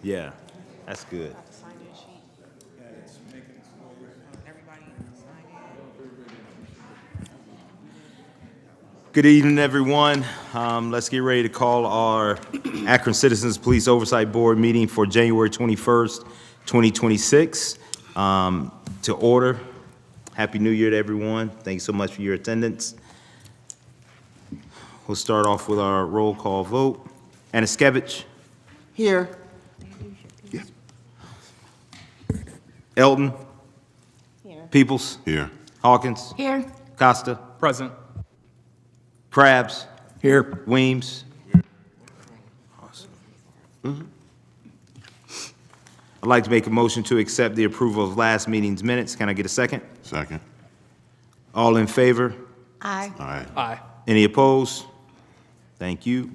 Yeah, that's good. Sign in sheet. Everybody sign Good evening, everyone. Let's get ready to call our Akron Citizens Police Oversight Board meeting for January 21st, 2026 to order. Happy New Year to everyone. Thanks so much for your attendance. We'll start off with our roll call vote. Aniskevich, Here. Elton, Here. Peoples, Here. Hawkins, Here. Costa, Present. Krabs, Here. Weems. Awesome. I'd like to make a motion to accept the approval of last meeting's minutes. Can I get a second? Second. All in favor? Aye. Aye. Aye. Any opposed? Thank you.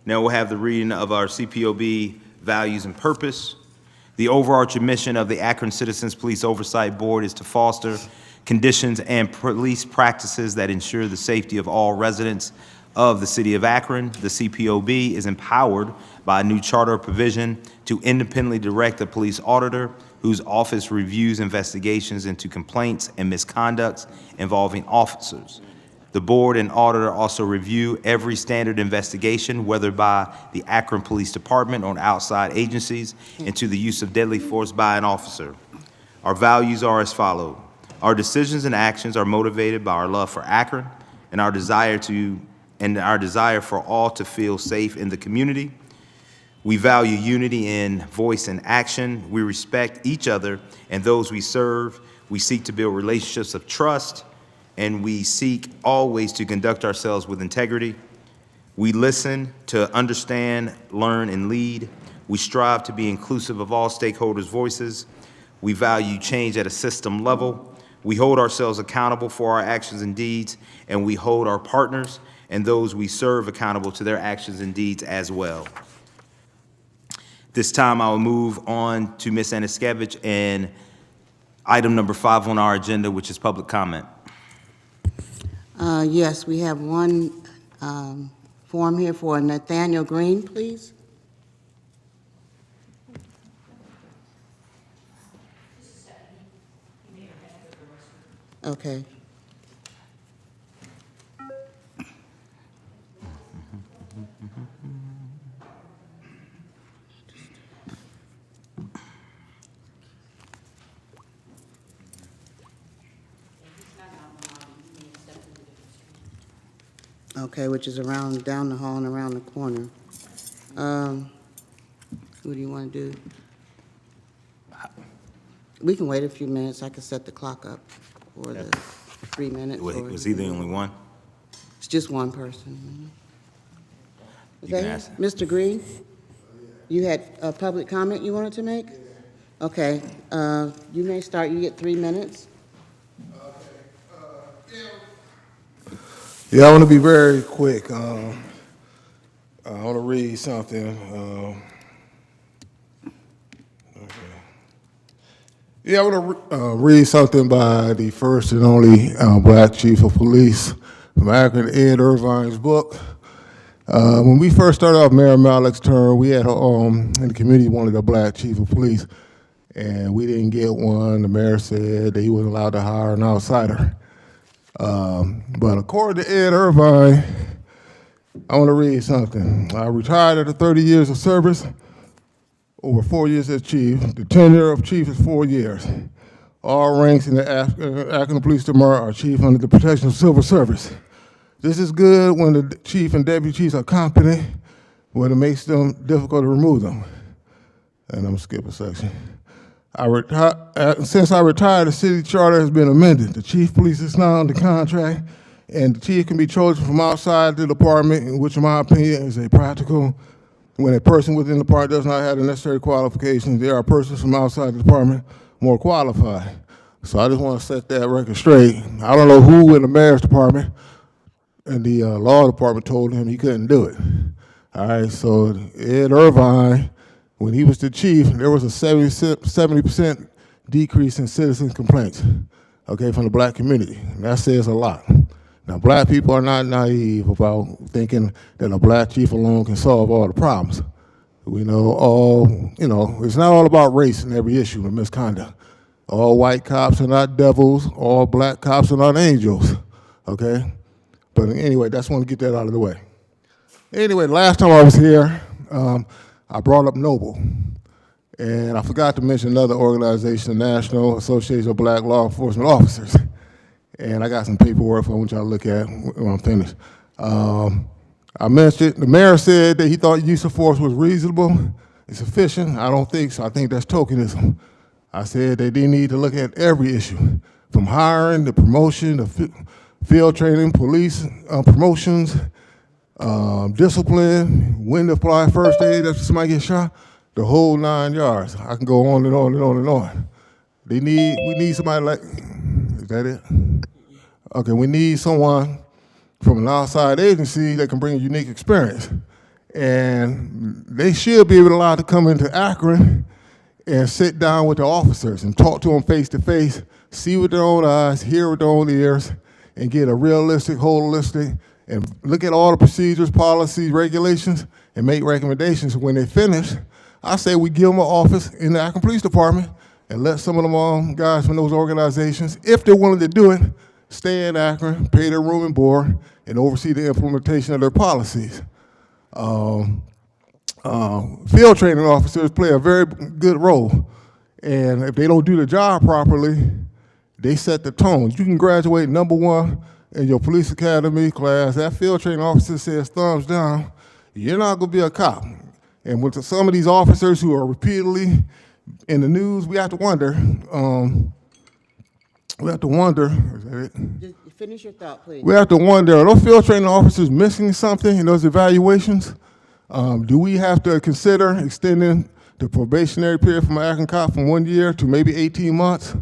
Now we'll have the reading of our CPOB values and purpose. The overarching mission of the Akron Citizens Police Oversight Board is to foster conditions and police practices that ensure the safety of all residents of the city of Akron. The CPOB is empowered by a new charter provision to independently direct the police auditor, whose office reviews investigations into complaints and misconducts involving officers. The board and auditor also review every standard investigation, whether by the Akron Police Department or outside agencies, into the use of deadly force by an officer. Our values are as follows. Our decisions and actions are motivated by our love for Akron and our desire for all to feel safe in the community. We value unity in voice and action. We respect each other and those we serve. We seek to build relationships of trust, and we seek always to conduct ourselves with integrity. We listen to understand, learn, and lead. We strive to be inclusive of all stakeholders' voices. We value change at a system level. We hold ourselves accountable for our actions and deeds, and we hold our partners and those we serve accountable to their actions and deeds as well. This time I will move on to Ms. Aniskevich and item number 5 on our agenda, which is public comment. Yes, we have one form here for Nathaniel Green, please. Okay. Okay, which is around, down the hall and around the corner. What do you want to do? We can wait a few minutes. I can set the clock up for the 3 minutes. Was he the only one? It's just one person. Is You can that ask. Mr. Green? You had a public comment you wanted to make? Okay, you may start. You get 3 minutes. Yeah, I want to be very quick. I want to read something. Yeah, I want to read something by the first and only black chief of police from Akron, Ed Irvine's book. When we first started off Mayor Malik's term, we had in the community wanted a black chief of police, and we didn't get one. The mayor said that he wasn't allowed to hire an outsider. But according to Ed Irvine, I want to read something. I retired after 30 years of service, over 4 years as chief. The tenure of chief is 4 years. All ranks in the Akron Police Department are chief under the protection of civil service. This is good when the chief and deputy chiefs are competent, when it makes them difficult to remove them. And I'm gonna skip a section. Since I retired, the city charter has been amended. The chief of police is now under contract, and the chief can be chosen from outside the department, which in my opinion is a practical. When a person within the department does not have the necessary qualifications, there are persons from outside the department more qualified. So I just want to set that record straight. I don't know who in the mayor's department and the law department told him he couldn't do it. All right, so Ed Irvine, when he was the chief, there was a 70% decrease in citizen complaints, okay, from the black community. And that says a lot. Now, black people are not naive about thinking that a black chief alone can solve all the problems. We know it's not all about race in every issue of misconduct. All white cops are not devils. All black cops are not angels, okay? But anyway, just want to get that out of the way. Anyway, last time I was here, I brought up Noble. And I forgot to mention another organization, the National Association of Black Law Enforcement Officers. And I got some paperwork I want y'all to look at when I'm finished. I mentioned, the mayor said that he thought use of force was reasonable and sufficient. I don't think so. I think that's tokenism. I said that they need to look at every issue, from hiring, to promotion, to field training, police promotions, discipline, when to apply first aid after somebody gets shot, the whole 9 yards. I can go on and on and on and on. We need somebody like, is that it? Okay, we need someone from an outside agency that can bring a unique experience. And they should be allowed to come into Akron and sit down with the officers and talk to them face to face, see with their own eyes, hear with their own ears, and get a realistic, holistic, and look at all the procedures, policies, regulations, and make recommendations. When they finish, I say we give them an office in the Akron Police Department and let some of them guys from those organizations, if they're willing to do it, stay in Akron, pay their room and board, and oversee the implementation of their policies. Field training officers play a very good role, and if they don't do the job properly, they set the tone. You can graduate #1 in your police academy class. That field training officer says thumbs down, you're not gonna be a cop. And with some of these officers who are repeatedly in the news, we have to wonder, is that it? Just finish your thought, please. We have to wonder, are those field training officers missing something in those evaluations? Do we have to consider extending the probationary period from an Akron cop from 1 year to maybe 18 months?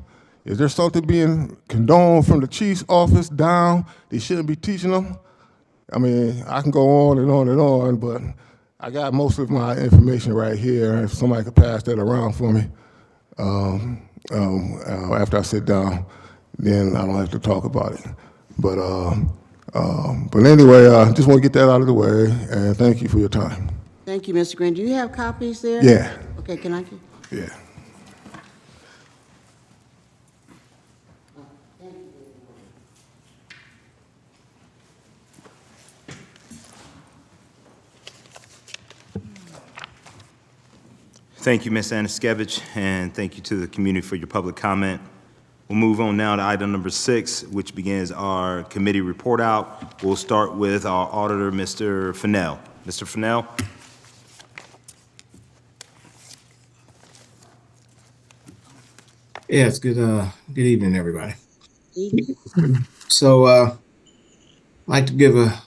Is there something being condoned from the chief's office down? They shouldn't be teaching them? I mean, I can go on and on and on, but I got most of my information right here. If somebody could pass that around for me after I sit down, then I don't have to talk about it. But anyway, I just want to get that out of the way, and thank you for your time. Thank you, Mr. Green. Do you have copies there? Yeah. Okay, can I? Yeah. Thank you, Ms. Anaskevich, and thank you to the community for your public comment. We'll move on now to item number 6, which begins our committee report out. We'll start with our auditor, Mr. Fennell. Mr. Fennell? Yes, good evening, everybody. So I'd like to give a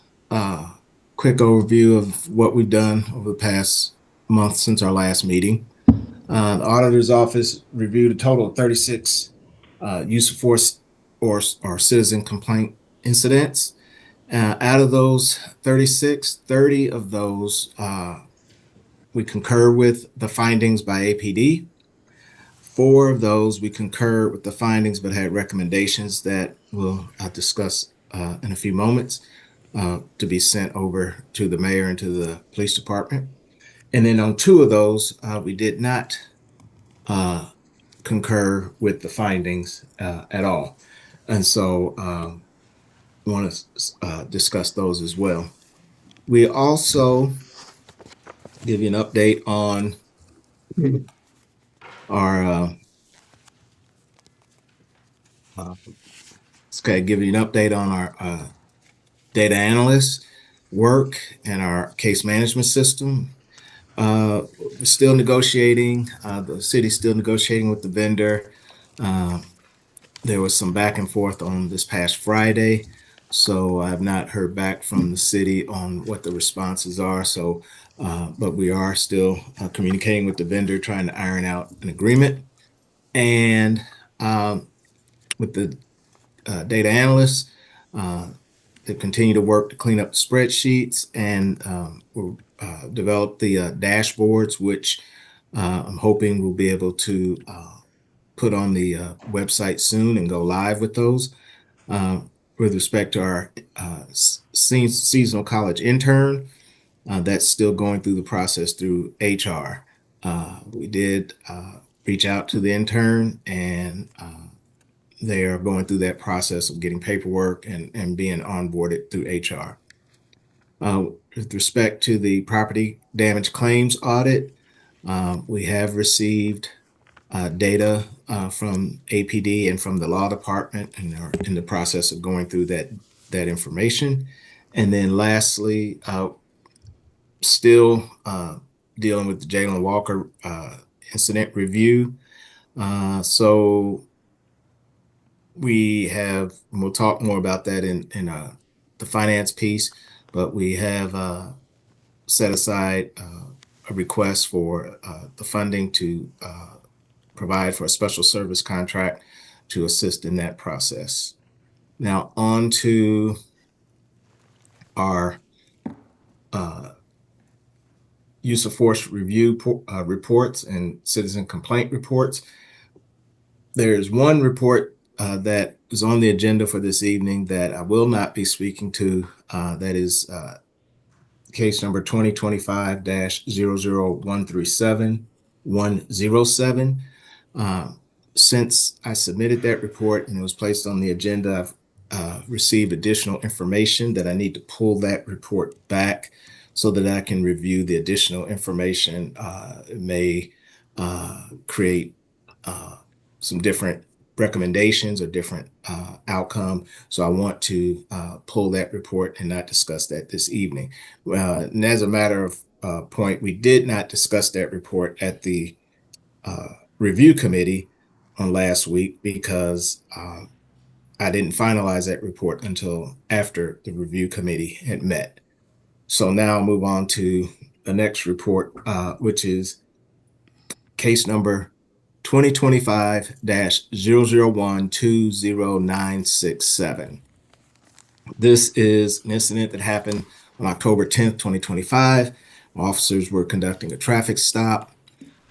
quick overview of what we've done over the past month since our last meeting. The auditor's office reviewed a total of 36 use of force or citizen complaint incidents. Out of those 36, 30 of those we concur with the findings by APD. 4 of those we concur with the findings but had recommendations that we'll discuss in a few moments to be sent over to the mayor and to the police department. And then on 2 of those, we did not concur with the findings at all. And so I want to discuss those as well. We also give you an update on our give you an update on our data analyst work and our case management system. We're still negotiating. The city's still negotiating with the vendor. There was some back and forth on this past Friday, so I have not heard back from the city on what the responses are. So, but we are still communicating with the vendor, trying to iron out an agreement. And with the data analysts, they continue to work to clean up the spreadsheets and we'll develop the dashboards, which I'm hoping we'll be able to put on the website soon and go live with those. With respect to our seasonal college intern, That's still going through the process through HR. We did reach out to the intern, and they are going through that process of getting paperwork and being onboarded through HR. With respect to the property damage claims audit, we have received data from APD and from the law department, and are in the process of going through that information. And then lastly, still dealing with the Jalen Walker incident review. So we have, and we'll talk more about that in the finance piece, but we have set aside a request for the funding to provide for a special service contract to assist in that process. Now on to our use of force review reports and citizen complaint reports. There's one report that is on the agenda for this evening that I will not be speaking to. That is case number 2025-00137-107. Since I submitted that report and it was placed on the agenda, I've received additional information that I need to pull that report back so that I can review the additional information. It may create some different recommendations or different outcome. So I want to pull that report and not discuss that this evening. And as a matter of point, we did not discuss that report at the review committee on last week because I didn't finalize that report until after the review committee had met. So now I'll move on to the next report, which is case number 2025-001-20967. This is an incident that happened on October 10th, 2025. Officers were conducting a traffic stop.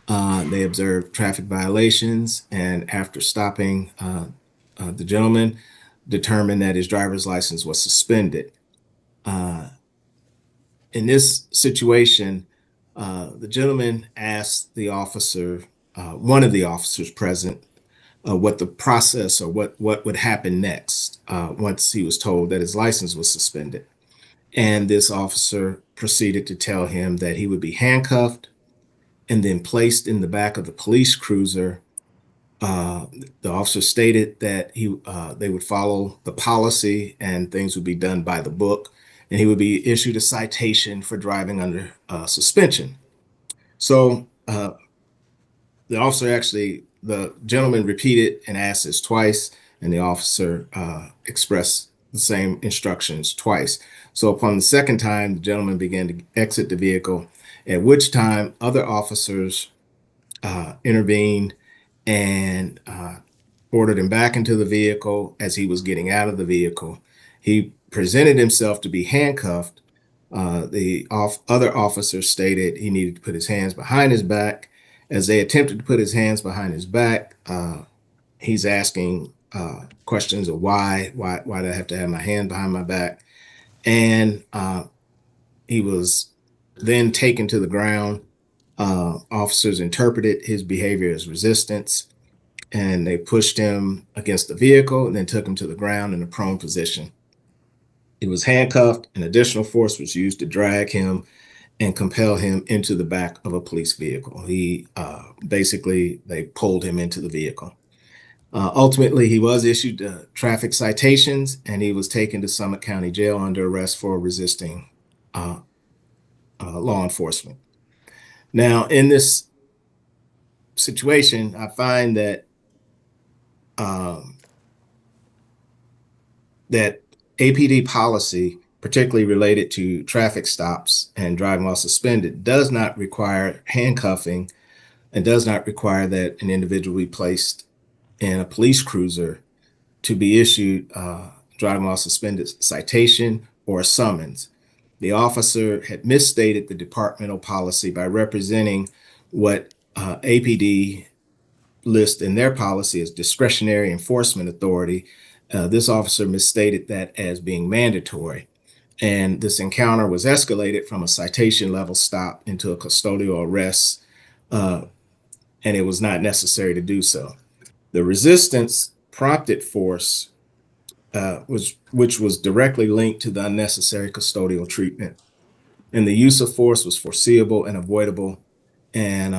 They observed traffic violations, and after stopping the gentleman, determined that his driver's license was suspended. In this situation, the gentleman asked the officer, one of the officers present, what the process or what would happen next once he was told that his license was suspended. And this officer proceeded to tell him that he would be handcuffed and then placed in the back of the police cruiser. The officer stated that they would follow the policy and things would be done by the book, and he would be issued a citation for driving under suspension. So the gentleman repeated and asked this twice, and the officer expressed the same instructions twice. So upon the second time, the gentleman began to exit the vehicle, at which time other officers intervened and ordered him back into the vehicle. As he was getting out of the vehicle, he presented himself to be handcuffed. The other officer stated he needed to put his hands behind his back. As they attempted to put his hands behind his back, he's asking questions of why do I have to have my hand behind my back? And he was then taken to the ground. Officers interpreted his behavior as resistance, and they pushed him against the vehicle and then took him to the ground in a prone position. He was handcuffed, and additional force was used to drag him and compel him into the back of a police vehicle. They pulled him into the vehicle. Ultimately, he was issued traffic citations, and he was taken to Summit County Jail under arrest for resisting law enforcement. Now, in this situation, I find that that APD policy, particularly related to traffic stops and driving while suspended, does not require handcuffing and does not require that an individual be placed in a police cruiser to be issued driving while suspended citation or a summons. The officer had misstated the departmental policy by representing what APD lists in their policy as discretionary enforcement authority. This officer misstated that as being mandatory. And this encounter was escalated from a citation level stop into a custodial arrest, and it was not necessary to do so. The resistance prompted force, which was directly linked to the unnecessary custodial treatment. And the use of force was foreseeable and avoidable, and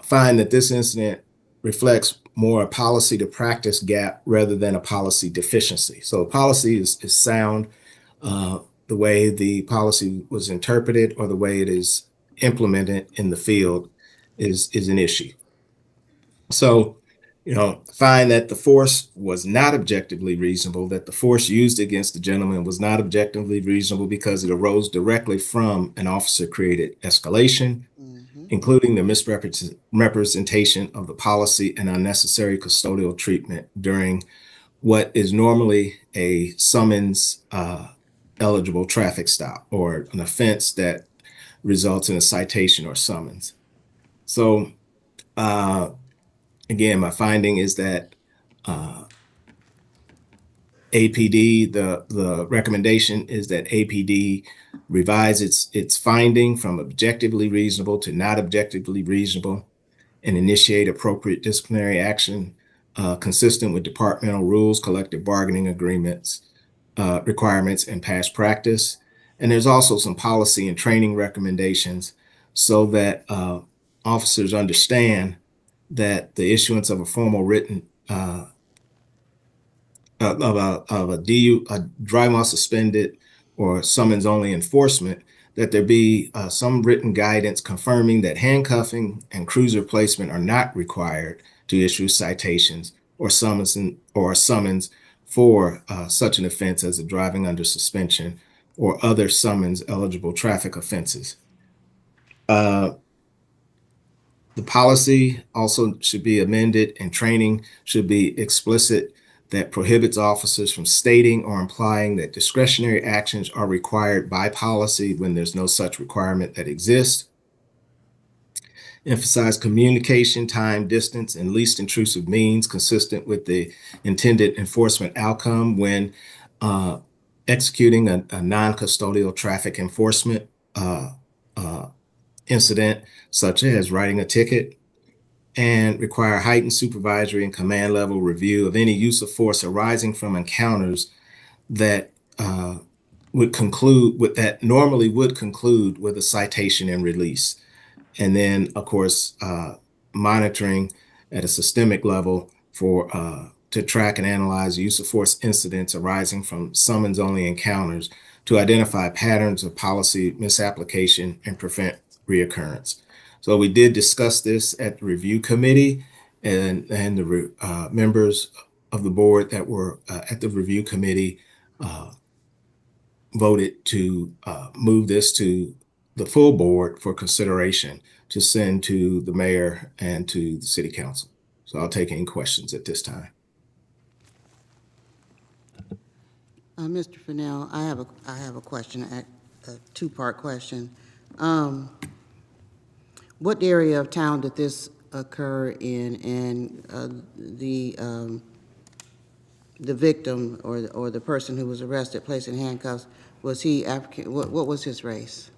find that this incident reflects more a policy to practice gap rather than a policy deficiency. So policy is sound. The way the policy was interpreted or the way it is implemented in the field is an issue. So, find that the force was not objectively reasonable, that the force used against the gentleman was not objectively reasonable because it arose directly from an officer-created escalation, including the misrepresentation of the policy and unnecessary custodial treatment during what is normally a summons eligible traffic stop or an offense that results in a citation or summons. So, again, my finding is that APD, the recommendation is that APD revise its finding from objectively reasonable to not objectively reasonable and initiate appropriate disciplinary action consistent with departmental rules, collective bargaining agreements, requirements, and past practice. And there's also some policy and training recommendations so that officers understand that the issuance of a formal written of a DU, a drive while suspended or summons only enforcement, that there be some written guidance confirming that handcuffing and cruiser placement are not required to issue citations or summons for such an offense as a driving under suspension or other summons eligible traffic offenses. The policy also should be amended and training should be explicit that prohibits officers from stating or implying that discretionary actions are required by policy when there's no such requirement that exists. Emphasize communication, time, distance, and least intrusive means consistent with the intended enforcement outcome when executing a non-custodial traffic enforcement incident, such as writing a ticket, and require heightened supervisory and command level review of any use of force arising from encounters that normally would conclude with a citation and release. And then, of course, monitoring at a systemic level to track and analyze use of force incidents arising from summons only encounters to identify patterns of policy misapplication and prevent reoccurrence. So we did discuss this at the review committee, and the members of the board that were at the review committee voted to move this to the full board for consideration to send to the mayor and to the city council. So I'll take any questions at this time. Mr. Fennell, I have a question, a two-part question. What area of town did this occur in, and the victim or the person who was arrested, placed in handcuffs, was he African? What was his race?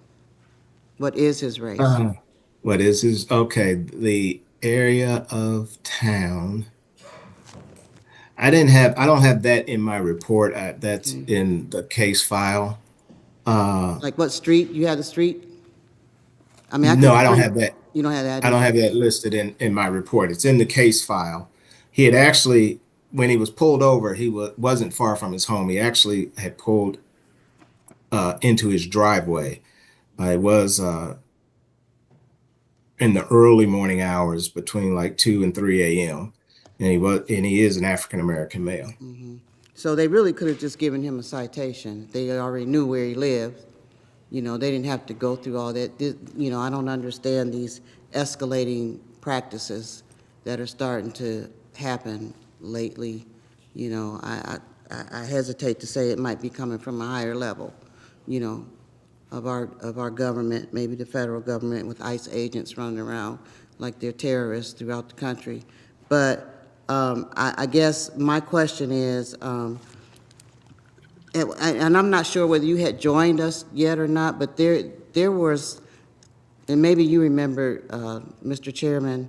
What is his race? What is his? Okay, the area of town. I don't have that in my report. That's in the case file. Like what street? You have the street? I mean, No, I don't have that. You don't have that? I don't have that listed in my report. It's in the case file. He had actually, when he was pulled over, he wasn't far from his home. He actually had pulled into his driveway. It was in the early morning hours between like 2 and 3 a.m. And he is an African American male. Mm-hmm. So they really could have just given him a citation. They already knew where he lived. They didn't have to go through all that. I don't understand these escalating practices that are starting to happen lately. I hesitate to say it might be coming from a higher level, of our government, maybe the federal government with ICE agents running around like they're terrorists throughout the country. But I guess my question is, and I'm not sure whether you had joined us yet or not, but there was, and maybe you remember, Mr. Chairman,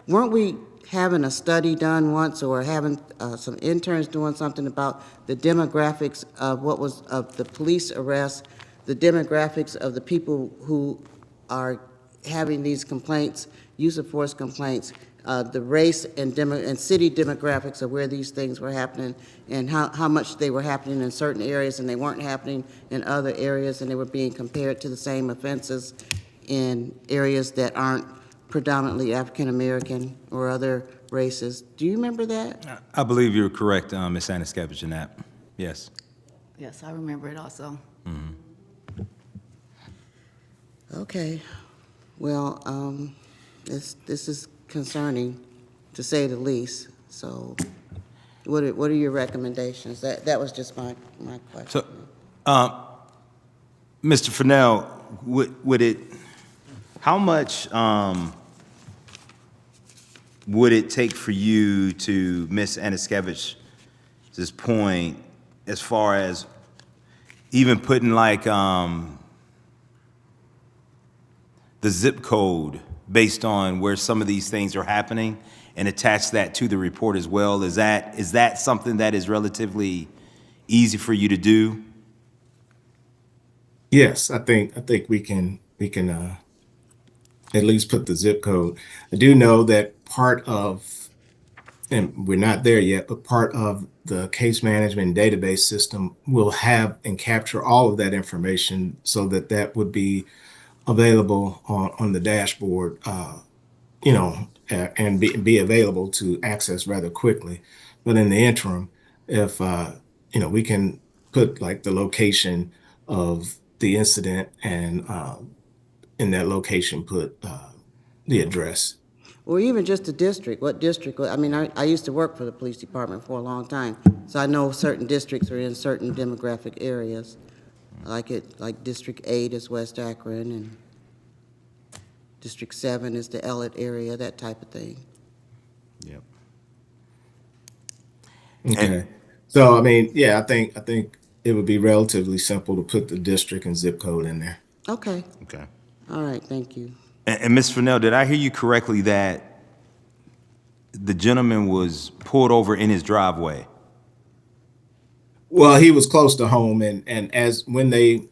weren't we having a study done once, or having some interns doing something about the demographics of of the police arrests, the demographics of the people who are having these complaints, use of force complaints, the race and city demographics of where these things were happening, and how much they were happening in certain areas and they weren't happening in other areas, and they were being compared to the same offenses in areas that aren't predominantly African-American or other races. Do you remember that? I believe you're correct, Ms. Anaskevich, in that. Yes. Yes, I remember it also. Okay. Well, this is concerning, to say the least. So what are your recommendations? That was just my question. So, Mr. Fennell, would it, how much would it take for you to Ms. Anaskevich's point, as far as even putting like the zip code based on where some of these things are happening, and attach that to the report as well? Is that something that is relatively easy for you to do? Yes, I think we can at least put the zip code. I do know that part of, and we're not there yet, but part of the case management database system will have and capture all of that information, so that would be available on the dashboard, and be available to access rather quickly. But in the interim, if we can put like the location of the incident, and in that location put the address. Or even just the district, what district, I mean, I used to work for the police department for a long time, so I know certain districts are in certain demographic areas. Like District 8 is West Akron, and District 7 is the Ellet area, that type of thing. Yep. Okay. So I mean, yeah, I think it would be relatively simple to put the district and zip code in there. Okay, Okay. all right, thank you. And Ms. Fennell, did I hear you correctly that the gentleman was pulled over in his driveway? Well, he was close to home, and as when they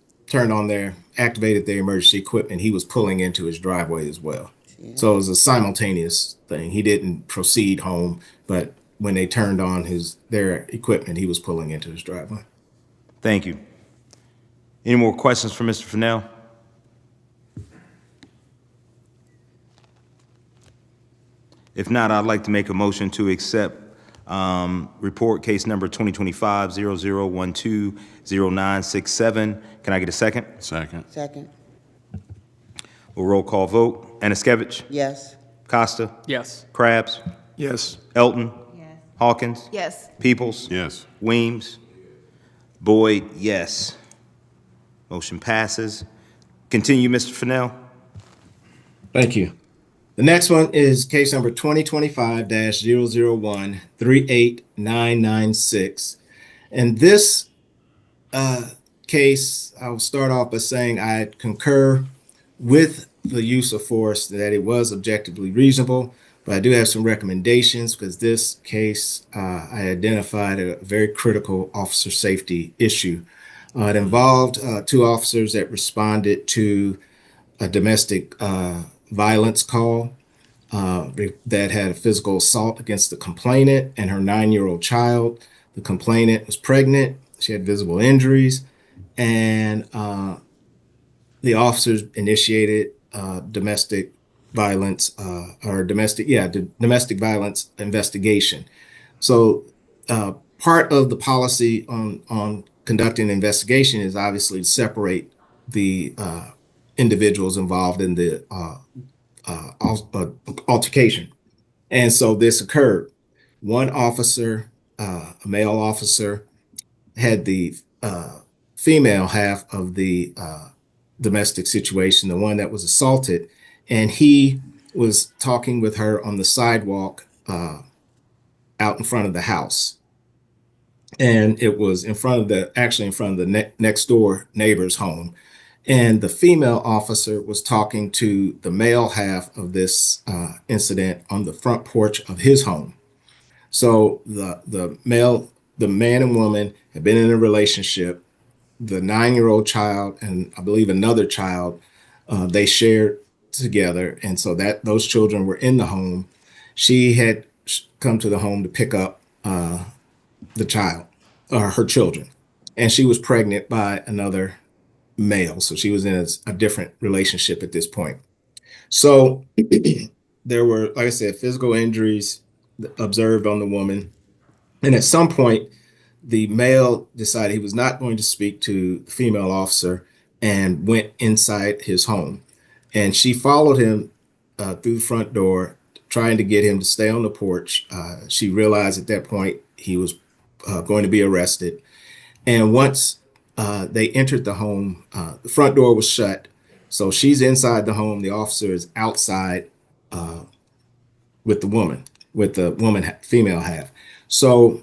activated their emergency equipment, he was pulling into his driveway as well. Yeah. So it was a simultaneous thing. He didn't proceed home, but when they turned on their equipment, he was pulling into his driveway. Thank you. Any more questions for Mr. Fennell? If not, I'd like to make a motion to accept report case number 2025-0012-0967. Can I get a second? Second. Second, We'll roll call vote. Anaskevich? yes. Costa? Yes. Krabs? Yes. Elton? Yes. Hawkins? Yes. Peoples? Yes. Weems? Boyd, yes. Motion passes. Continue, Mr. Fennell. Thank you. The next one is case number 2025-001-38996. And this case, I'll start off by saying I concur with the use of force, that it was objectively reasonable, but I do have some recommendations, because this case, I identified a very critical officer safety issue. It involved two officers that responded to a domestic violence call that had a physical assault against the complainant and her 9-year-old child. The complainant was pregnant. She had visible injuries, and the officers initiated domestic violence domestic violence investigation. So part of the policy on conducting an investigation is obviously to separate the individuals involved in the altercation. And so this occurred. One officer, a male officer, had the female half of the domestic situation, the one that was assaulted, and he was talking with her on the sidewalk out in front of the house. and it was in front of actually in front of the next door neighbor's home. And the female officer was talking to the male half of this incident on the front porch of his home. So the man and woman had been in a relationship. The 9-year-old child and I believe another child, they shared together, and so that those children were in the home. She had come to the home to pick up the child or her children, and she was pregnant by another male. So she was in a different relationship at this point. So there were, like I said, physical injuries observed on the woman. And at some point, the male decided he was not going to speak to the female officer and went inside his home. And she followed him through the front door, trying to get him to stay on the porch. She realized at that point he was going to be arrested. And once they entered the home, the front door was shut. So she's inside the home. The officer is outside with the woman, female half. So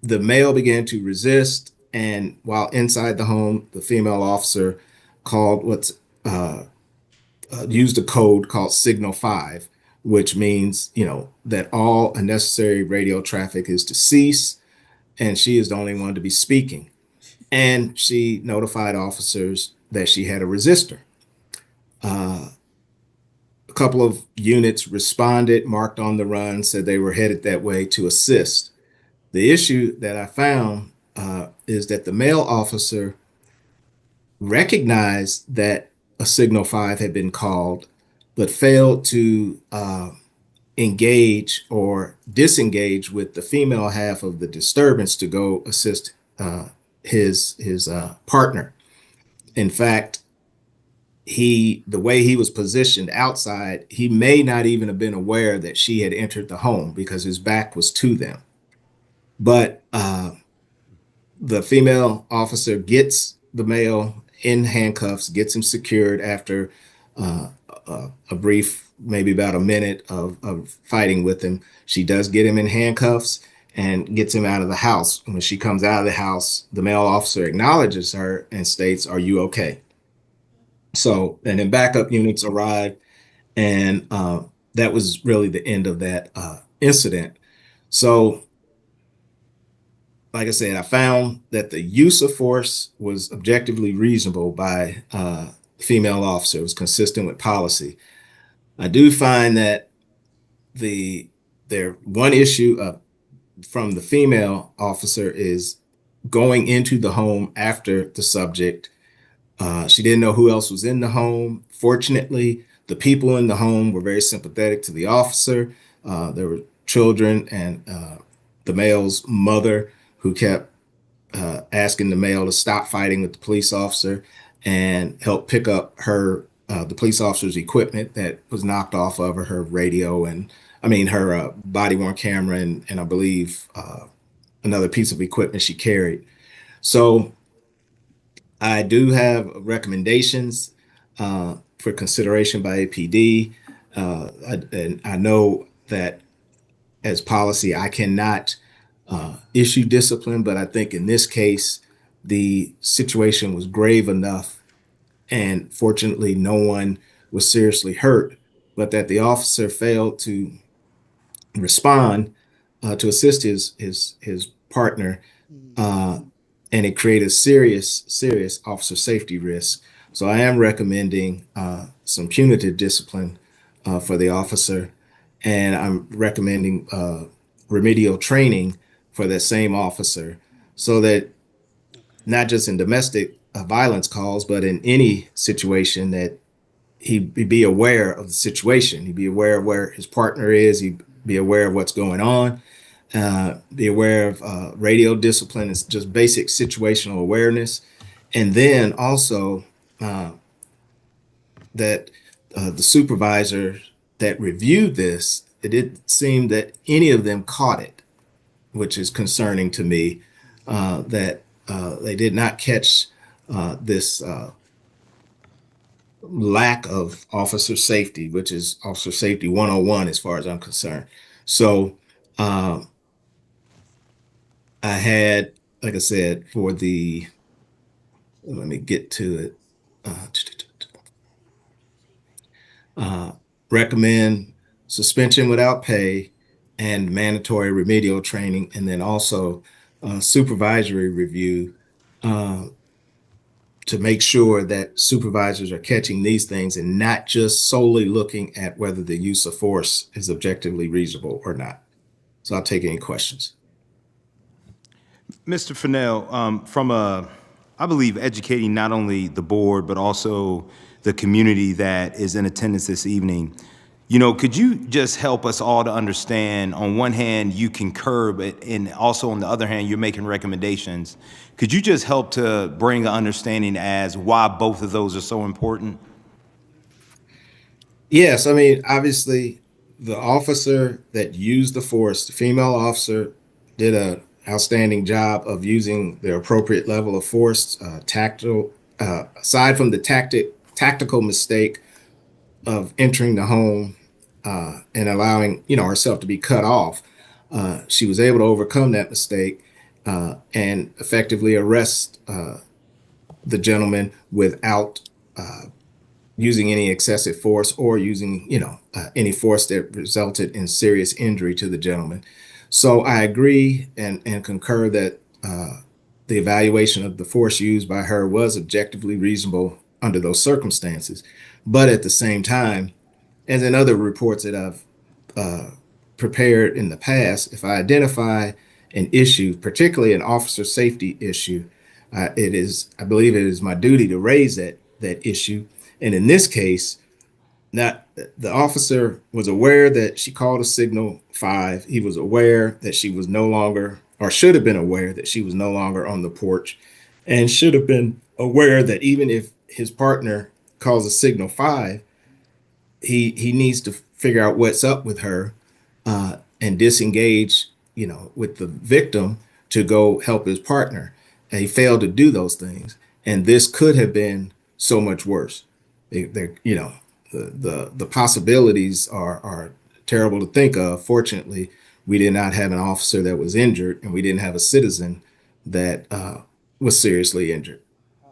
the male began to resist. And while inside the home, the female officer called used a code called Signal 5, which means, that all unnecessary radio traffic is to cease. And she is the only one to be speaking. And she notified officers that she had a resistor. A couple of units responded, marked on the run, said they were headed that way to assist. The issue that I found is that the male officer recognized that a Signal 5 had been called, but failed to engage or disengage with the female half of the disturbance to go assist his partner. In fact, the way he was positioned outside, he may not even have been aware that she had entered the home because his back was to them. But the female officer gets the male in handcuffs, gets him secured after a brief, maybe about a minute of fighting with him. She does get him in handcuffs and gets him out of the house. When she comes out of the house, the male officer acknowledges her and states, "Are you okay?" So, and then backup units arrived, and that was really the end of that incident. So, like I said, I found that the use of force was objectively reasonable by the female officer. It was consistent with policy. I do find that one issue from the female officer is going into the home after the subject. She didn't know who else was in the home. Fortunately, the people in the home were very sympathetic to the officer. There were children and the male's mother who kept asking the male to stop fighting with the police officer and help pick up the police officer's equipment that was knocked off of her radio and her body worn camera and I believe another piece of equipment she carried. So I do have recommendations for consideration by APD. And I know that as policy, I cannot issue discipline, but I think in this case, the situation was grave enough, and fortunately, no one was seriously hurt, but that the officer failed to respond to assist his partner, and it created serious officer safety risk. So I am recommending some punitive discipline for the officer, and I'm recommending remedial training for that same officer so that not just in domestic violence calls, but in any situation that he be aware of the situation. He'd be aware of where his partner is. He'd be aware of what's going on. Be aware of radio discipline. It's just basic situational awareness. And then also that the supervisor that reviewed this, it didn't seem that any of them caught it, which is concerning to me, that they did not catch this lack of officer safety, which is officer safety 101 as far as I'm concerned. So I I had, like I said, for the, let me get to it. Recommend suspension without pay and mandatory remedial training, and then also supervisory review uh, to make sure that supervisors are catching these things and not just solely looking at whether the use of force is objectively reasonable or not. So I'll take any questions. Mr. Fennell, I believe educating not only the board, but also the community that is in attendance this evening, could you just help us all to understand, on one hand, you concur, but and also on the other hand, you're making recommendations. Could you just help to bring an understanding as why both of those are so important? Yes, I mean, obviously, the officer that used the force, the female officer, did an outstanding job of using the appropriate level of force. Aside from the tactical mistake of entering the home and allowing herself to be cut off, she was able to overcome that mistake and effectively arrest the gentleman without using any excessive force or using, any force that resulted in serious injury to the gentleman. So I agree and concur that the evaluation of the force used by her was objectively reasonable under those circumstances. But at the same time, as in other reports that I've prepared in the past, if I identify an issue, particularly an officer safety issue, I believe it is my duty to raise that issue. And in this case, not the officer was aware that she called a signal 5. He was aware that she was no longer, or should have been aware that she was no longer on the porch, and should have been aware that even if his partner calls a signal 5, he needs to figure out what's up with her and disengage, with the victim to go help his partner. And he failed to do those things, and this could have been so much worse. The possibilities are terrible to think of. Fortunately, we did not have an officer that was injured, and we didn't have a citizen that was seriously injured.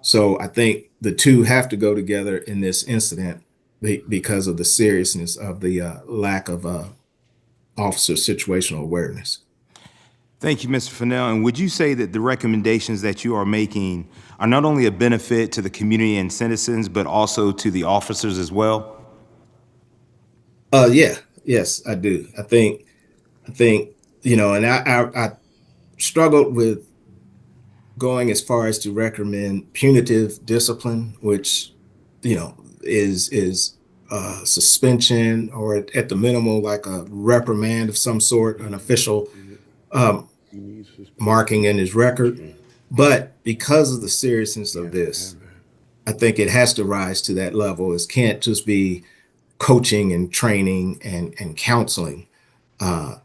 So I think the two have to go together in this incident because of the seriousness of the lack of officer situational awareness. Thank you, Mr. Fennell. And would you say that the recommendations that you are making are not only a benefit to the community and citizens, but also to the officers as well? Yeah, yes, I do. I think, and I struggled with going as far as to recommend punitive discipline, which, is suspension or at the minimum like a reprimand of some sort, an official um, marking in his record. But because of the seriousness of this, I think it has to rise to that level. It can't just be coaching and training and counseling. Uh,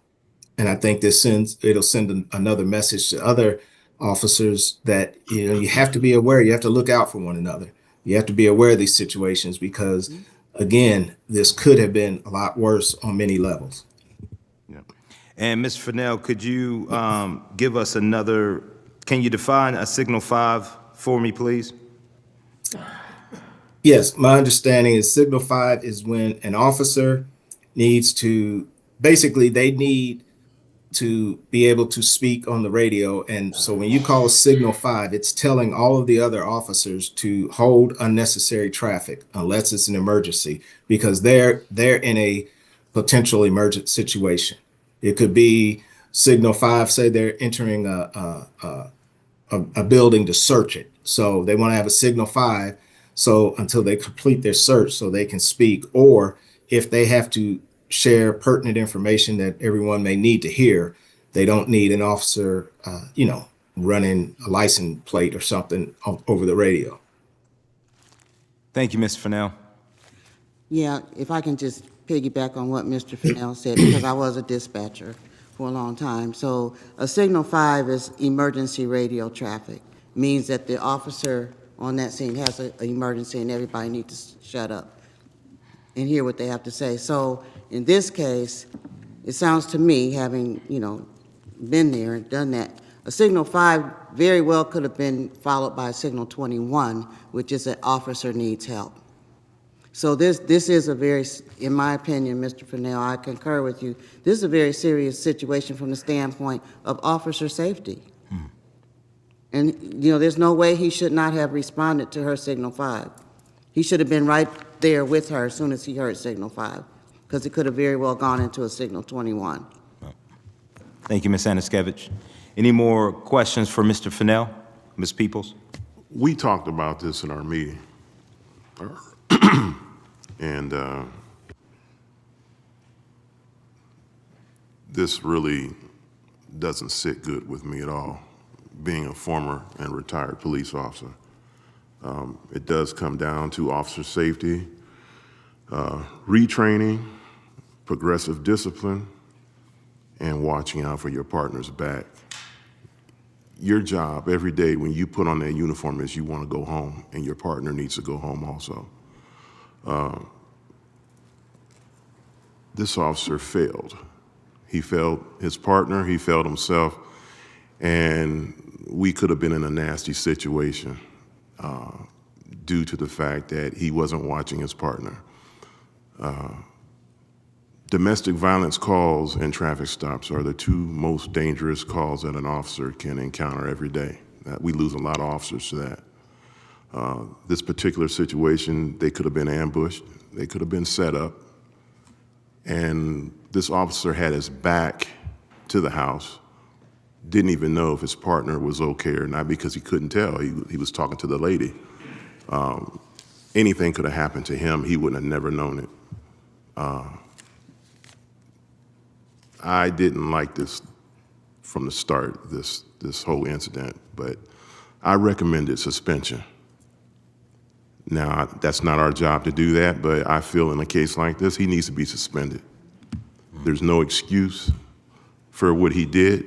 and I think it'll send another message to other officers that you have to be aware. You have to look out for one another. You have to be aware of these situations because, again, this could have been a lot worse on many levels. Yeah. And Ms. Fennell, could you give us another, can you define a signal 5 for me, please? Yes, my understanding is signal 5 is when an officer needs to, basically, they need to be able to speak on the radio. And so when you call signal 5, it's telling all of the other officers to hold unnecessary traffic unless it's an emergency, because they're in a potential emergent situation. It could be signal 5, say they're entering a building to search it. So they want to have a signal 5 so until they complete their search so they can speak, or if they have to share pertinent information that everyone may need to hear, they don't need an officer, running a license plate or something over the radio. Thank you, Ms. Fennell. Yeah, if I can just piggyback on what Mr. Fennell said, because I was a dispatcher for a long time. So a signal 5 is emergency radio traffic, means that the officer on that scene has an emergency and everybody needs to shut up and hear what they have to say. So in this case, it sounds to me, having, been there and done that, A signal 5 very well could have been followed by a signal 21, which is an officer needs help. So this is a very, in my opinion, Mr. Fennell, I concur with you, this is a very serious situation from the standpoint of officer safety. And, you know, there's no way he should not have responded to her signal 5. He should have been right there with her as soon as he heard signal 5, because it could have very well gone into a signal 21. Thank you, Ms. Anaskevich. Any more questions for Mr. Fennell? Ms. Peoples? We talked about this in our meeting. And this really doesn't sit good with me at all, being a former and retired police officer. It does come down to officer safety, retraining, progressive discipline, and watching out for your partner's back. Your job every day when you put on that uniform is you want to go home, and your partner needs to go home also. This officer failed. He failed his partner, he failed himself, and we could have been in a nasty situation due to the fact that he wasn't watching his partner. Domestic violence calls and traffic stops are the two most dangerous calls that an officer can encounter every day. We lose a lot of officers to that. This particular situation, they could have been ambushed, they could have been set up, and this officer had his back to the house, didn't even know if his partner was okay or not because he couldn't tell. He was talking to the lady. Anything could have happened to him. He wouldn't have never known it. I didn't like this from the start, this whole incident, but I recommended suspension. Now, that's not our job to do that, but I feel in a case like this, he needs to be suspended. There's no excuse for what he did.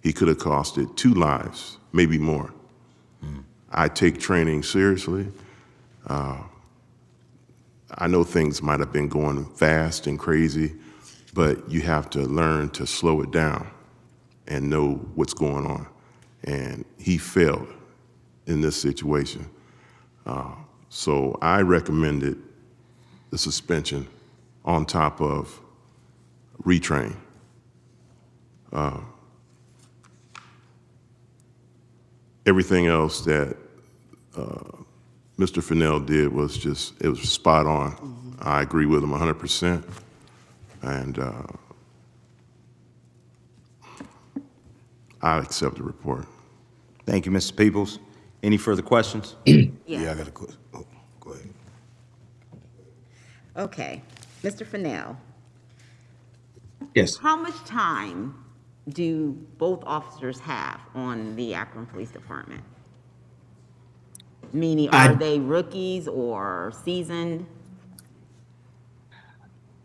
He could have costed 2 lives, maybe more. I take training seriously. I know things might have been going fast and crazy, but you have to learn to slow it down and know what's going on. And he failed in this situation. So I recommended the suspension on top of retrain. Everything else that Mr. Fennell did was it was spot on. I agree with him 100%. And I accept the report. Thank you, Mr. Peoples. Any further questions? Yeah, I got a question. Oh, go ahead. Okay, Mr. Fennell, Yes. how much time do both officers have on the Akron Police Department? Meaning, are they rookies or seasoned?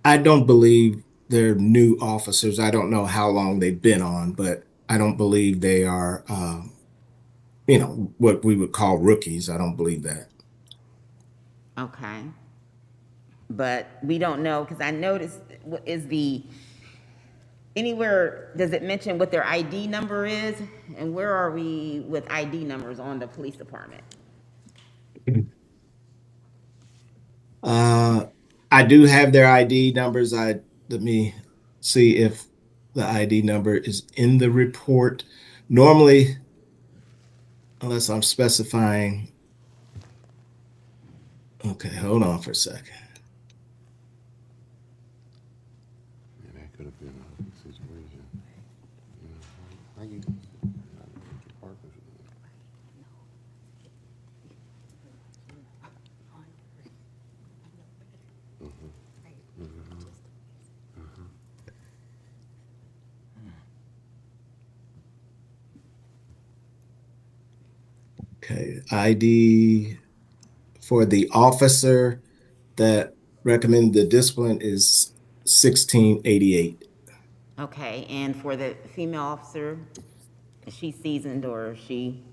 I don't believe they're new officers. I don't know how long they've been on, but I don't believe they are, what we would call rookies. I don't believe that. Okay. But we don't know, because I noticed, does it mention what their ID number is? And where are we with ID numbers on the police department? I do have their ID numbers. Let me see if the ID number is in the report. Normally, unless I'm specifying. Okay, hold on for a second. Yeah, that could have been a situation. How you partners? Okay, ID for the officer that recommended the discipline is 1688. Okay, and for the female officer, is she seasoned or is she?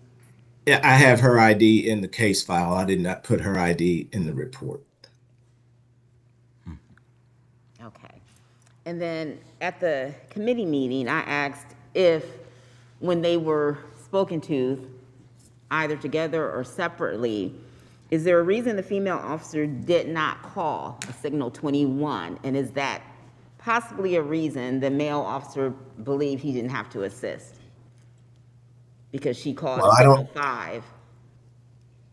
Yeah, I have her ID in the case file. I did not put her ID in the report. Okay. And then at the committee meeting, I asked if when they were spoken to, either together or separately, is there a reason the female officer did not call a signal 21? And is that possibly a reason the male officer believed he didn't have to assist? Because she called Well, signal 5.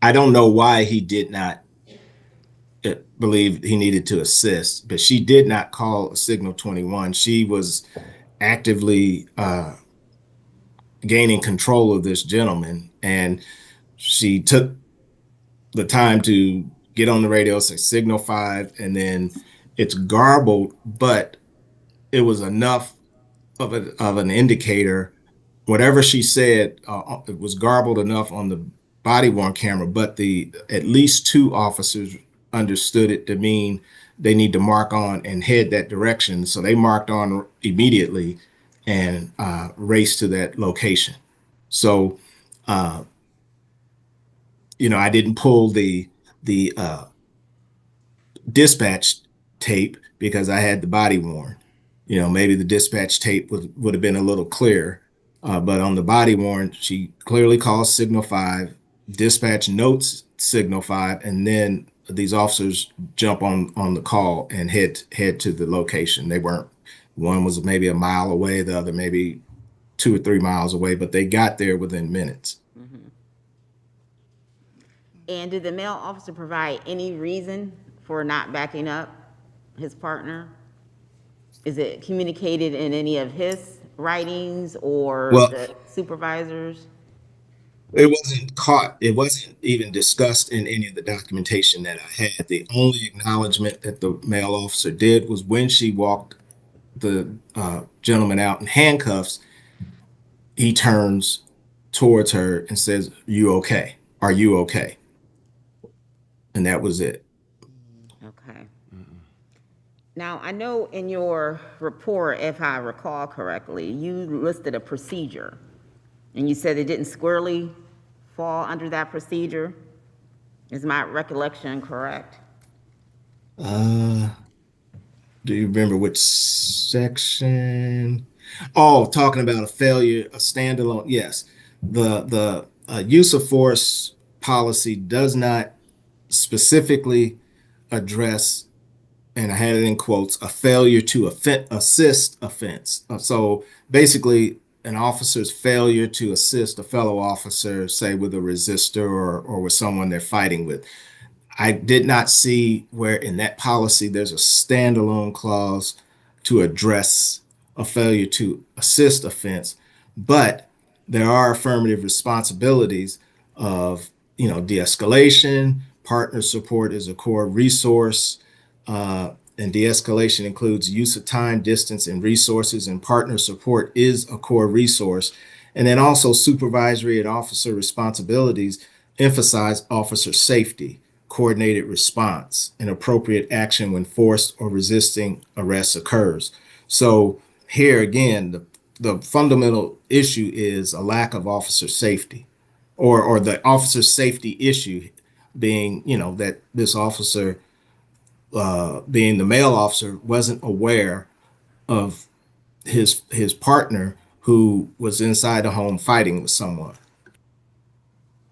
I don't know why he did not believe he needed to assist, but she did not call a signal 21. She was actively gaining control of this gentleman, and she took the time to get on the radio, say signal 5, and then it's garbled, but it was enough of an indicator. Whatever she said, it was garbled enough on the body worn camera, but the at least 2 officers understood it to mean they need to mark on and head that direction. So they marked on immediately and raced to that location. So, I didn't pull the dispatch tape because I had the body worn. Maybe the dispatch tape would have been a little clearer. But on the body worn, she clearly calls signal 5, dispatch notes signal 5, and then these officers jump on the call and head to the location. They weren't, one was maybe a mile away, the other maybe 2 or 3 miles away, but they got there within minutes. And did the male officer provide any reason for not backing up his partner? Is it communicated in any of his writings or Well, the supervisors? it wasn't caught. It wasn't even discussed in any of the documentation that I had. The only acknowledgement that the male officer did was when she walked the gentleman out in handcuffs, he turns towards her and says, "You okay? Are you okay?" And that was it. Okay. Now, I know in your report, if I recall correctly, you listed a procedure, and you said it didn't squarely fall under that procedure. Is my recollection correct? Uh, do you remember which section? Oh, talking about a failure, a standalone. Yes, the use of force policy does not specifically address, and I had it in quotes, a failure to assist offense. So basically, an officer's failure to assist a fellow officer, say with a resistor or with someone they're fighting with. I did not see where in that policy there's a standalone clause to address a failure to assist offense, but there are affirmative responsibilities of, de-escalation. Partner support is a core resource, and de-escalation includes use of time, distance, and resources, and partner support is a core resource. And then also supervisory and officer responsibilities emphasize officer safety, coordinated response, and appropriate action when forced or resisting arrest occurs. So here again, the fundamental issue is a lack of officer safety, or the officer safety issue being, that this officer, being the male officer, wasn't aware of his partner who was inside the home fighting with someone.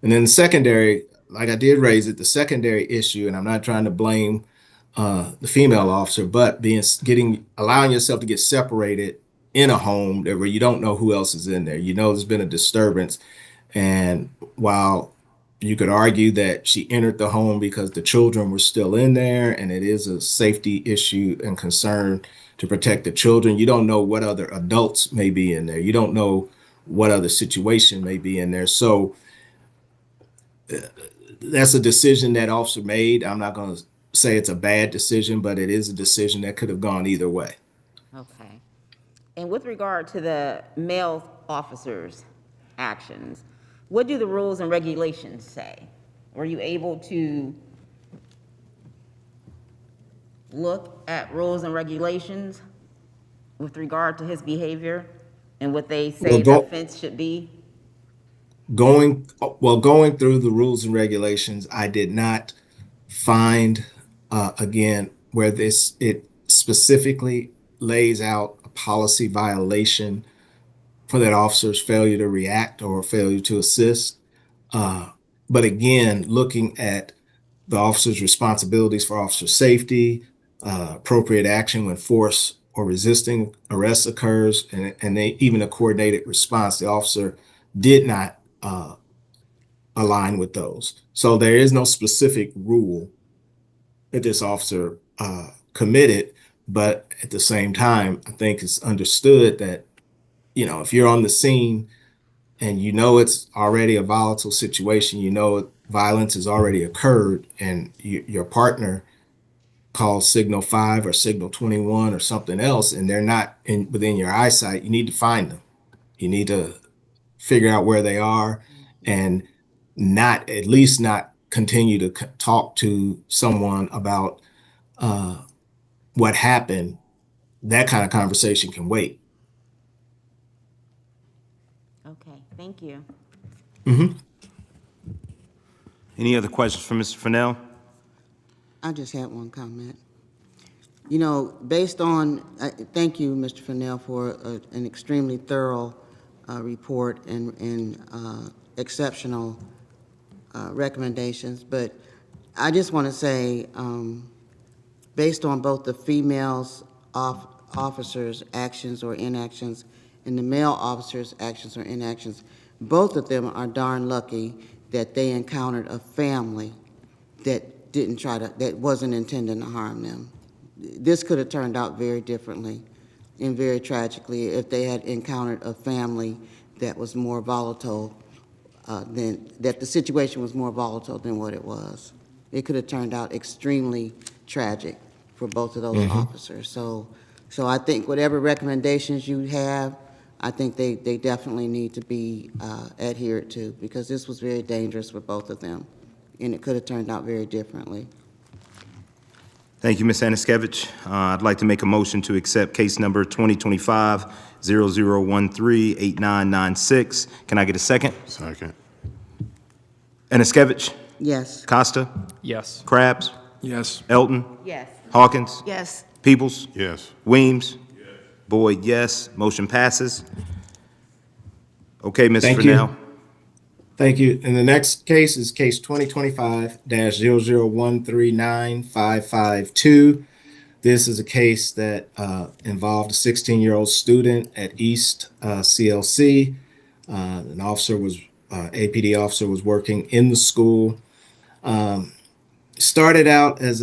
And then the secondary, like I did raise it, the secondary issue, and I'm not trying to blame the female officer, but allowing yourself to get separated in a home where you don't know who else is in there. There's been a disturbance, and while you could argue that she entered the home because the children were still in there, and it is a safety issue and concern to protect the children, you don't know what other adults may be in there. You don't know what other situation may be in there. So that's a decision that officer made. I'm not going to say it's a bad decision, but it is a decision that could have gone either way. Okay. And with regard to the male officers' actions, what do the rules and regulations say? Were you able to look at rules and regulations with regard to his behavior and what they say the offense should be? Going through the rules and regulations, I did not find again where it specifically lays out a policy violation for that officer's failure to react or failure to assist. But again, looking at the officer's responsibilities for officer safety, appropriate action when force or resisting arrest occurs, and they even a coordinated response. The officer did not align with those. So there is no specific rule that this officer committed, but at the same time, I think it's understood that, if you're on the scene and you know it's already a volatile situation, you know violence has already occurred, and your partner calls signal 5 or signal 21 or something else, and they're not within your eyesight, you need to find them. You need to figure out where they are, and at least not continue to talk to someone about what happened. That kind of conversation can wait. Okay, thank you. Any other questions for Mr. Fennell? I just had one comment. Based on, thank you, Mr. Fennell, for an extremely thorough report and exceptional recommendations. But I just want to say, based on both the females officers' actions or inactions and the male officers' actions or inactions, both of them are darn lucky that they encountered a family that that wasn't intending to harm them. This could have turned out very differently and very tragically if they had encountered a family that was more volatile that the situation was more volatile than what it was. It could have turned out extremely tragic for both of those officers. So I think whatever recommendations you have, I think they definitely need to be adhered to, because this was very dangerous for both of them, and it could have turned out very differently. Thank you, Ms. Aniskevich. I'd like to make a motion to accept case number 2025-0013-8996. Can I get a second? Second. Aniskevich, Yes. Costa, Yes. Krabs, Yes. Elton, Yes. Hawkins, Yes. Peoples, Yes. Weems. Boyd, yes. Motion passes. Okay, Mr. Thank you. Fennell. Thank you. And the next case is case 2025-00139552. This is a case that involved a 16-year-old student at East CLC. An officer was, APD officer was working in the school. Started out as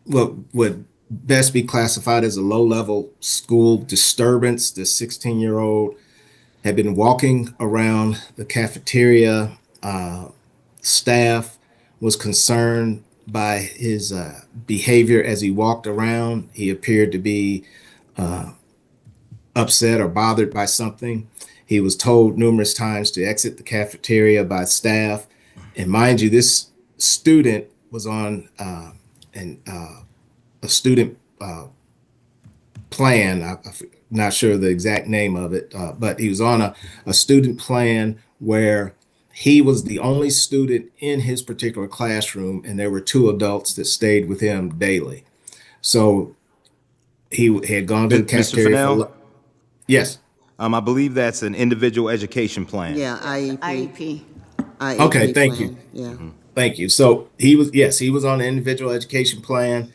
what would best be classified as a low-level school disturbance. This 16-year-old had been walking around the cafeteria. Staff was concerned by his behavior as he walked around. He appeared to be upset or bothered by something. He was told numerous times to exit the cafeteria by staff. And mind you, this student was on a student plan. I'm not sure the exact name of it, but he was on a student plan where he was the only student in his particular classroom, and there were 2 adults that stayed with him daily. So he had gone to the Mr. cafeteria. Fennell? Yes. I believe that's an individual education plan. Yeah, IEP. IEP. IEP Okay, thank you. plan. Yeah. Thank you. So he was on an individual education plan.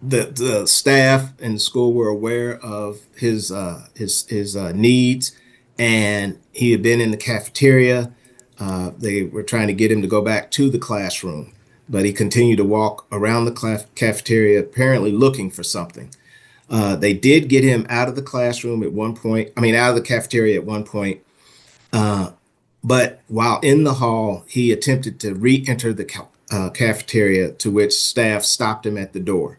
The staff and the school were aware of his needs, and he had been in the cafeteria. They were trying to get him to go back to the classroom, but he continued to walk around the cafeteria, apparently looking for something. They did get him out of the classroom at one point. I mean, out of the cafeteria at one point. But while in the hall, he attempted to re-enter the cafeteria, to which staff stopped him at the door.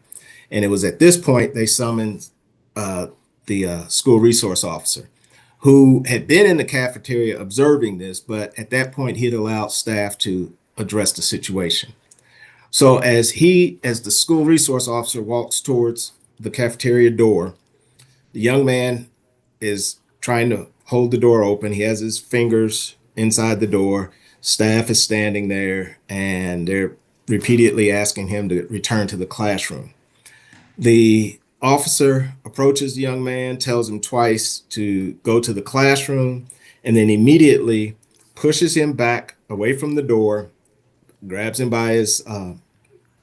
And it was at this point they summoned the school resource officer, who had been in the cafeteria observing this, but at that point he had allowed staff to address the situation. So as the school resource officer walks towards the cafeteria door, the young man is trying to hold the door open. He has his fingers inside the door. Staff is standing there, and they're repeatedly asking him to return to the classroom. The officer approaches the young man, tells him twice to go to the classroom, and then immediately pushes him back away from the door, grabs him by the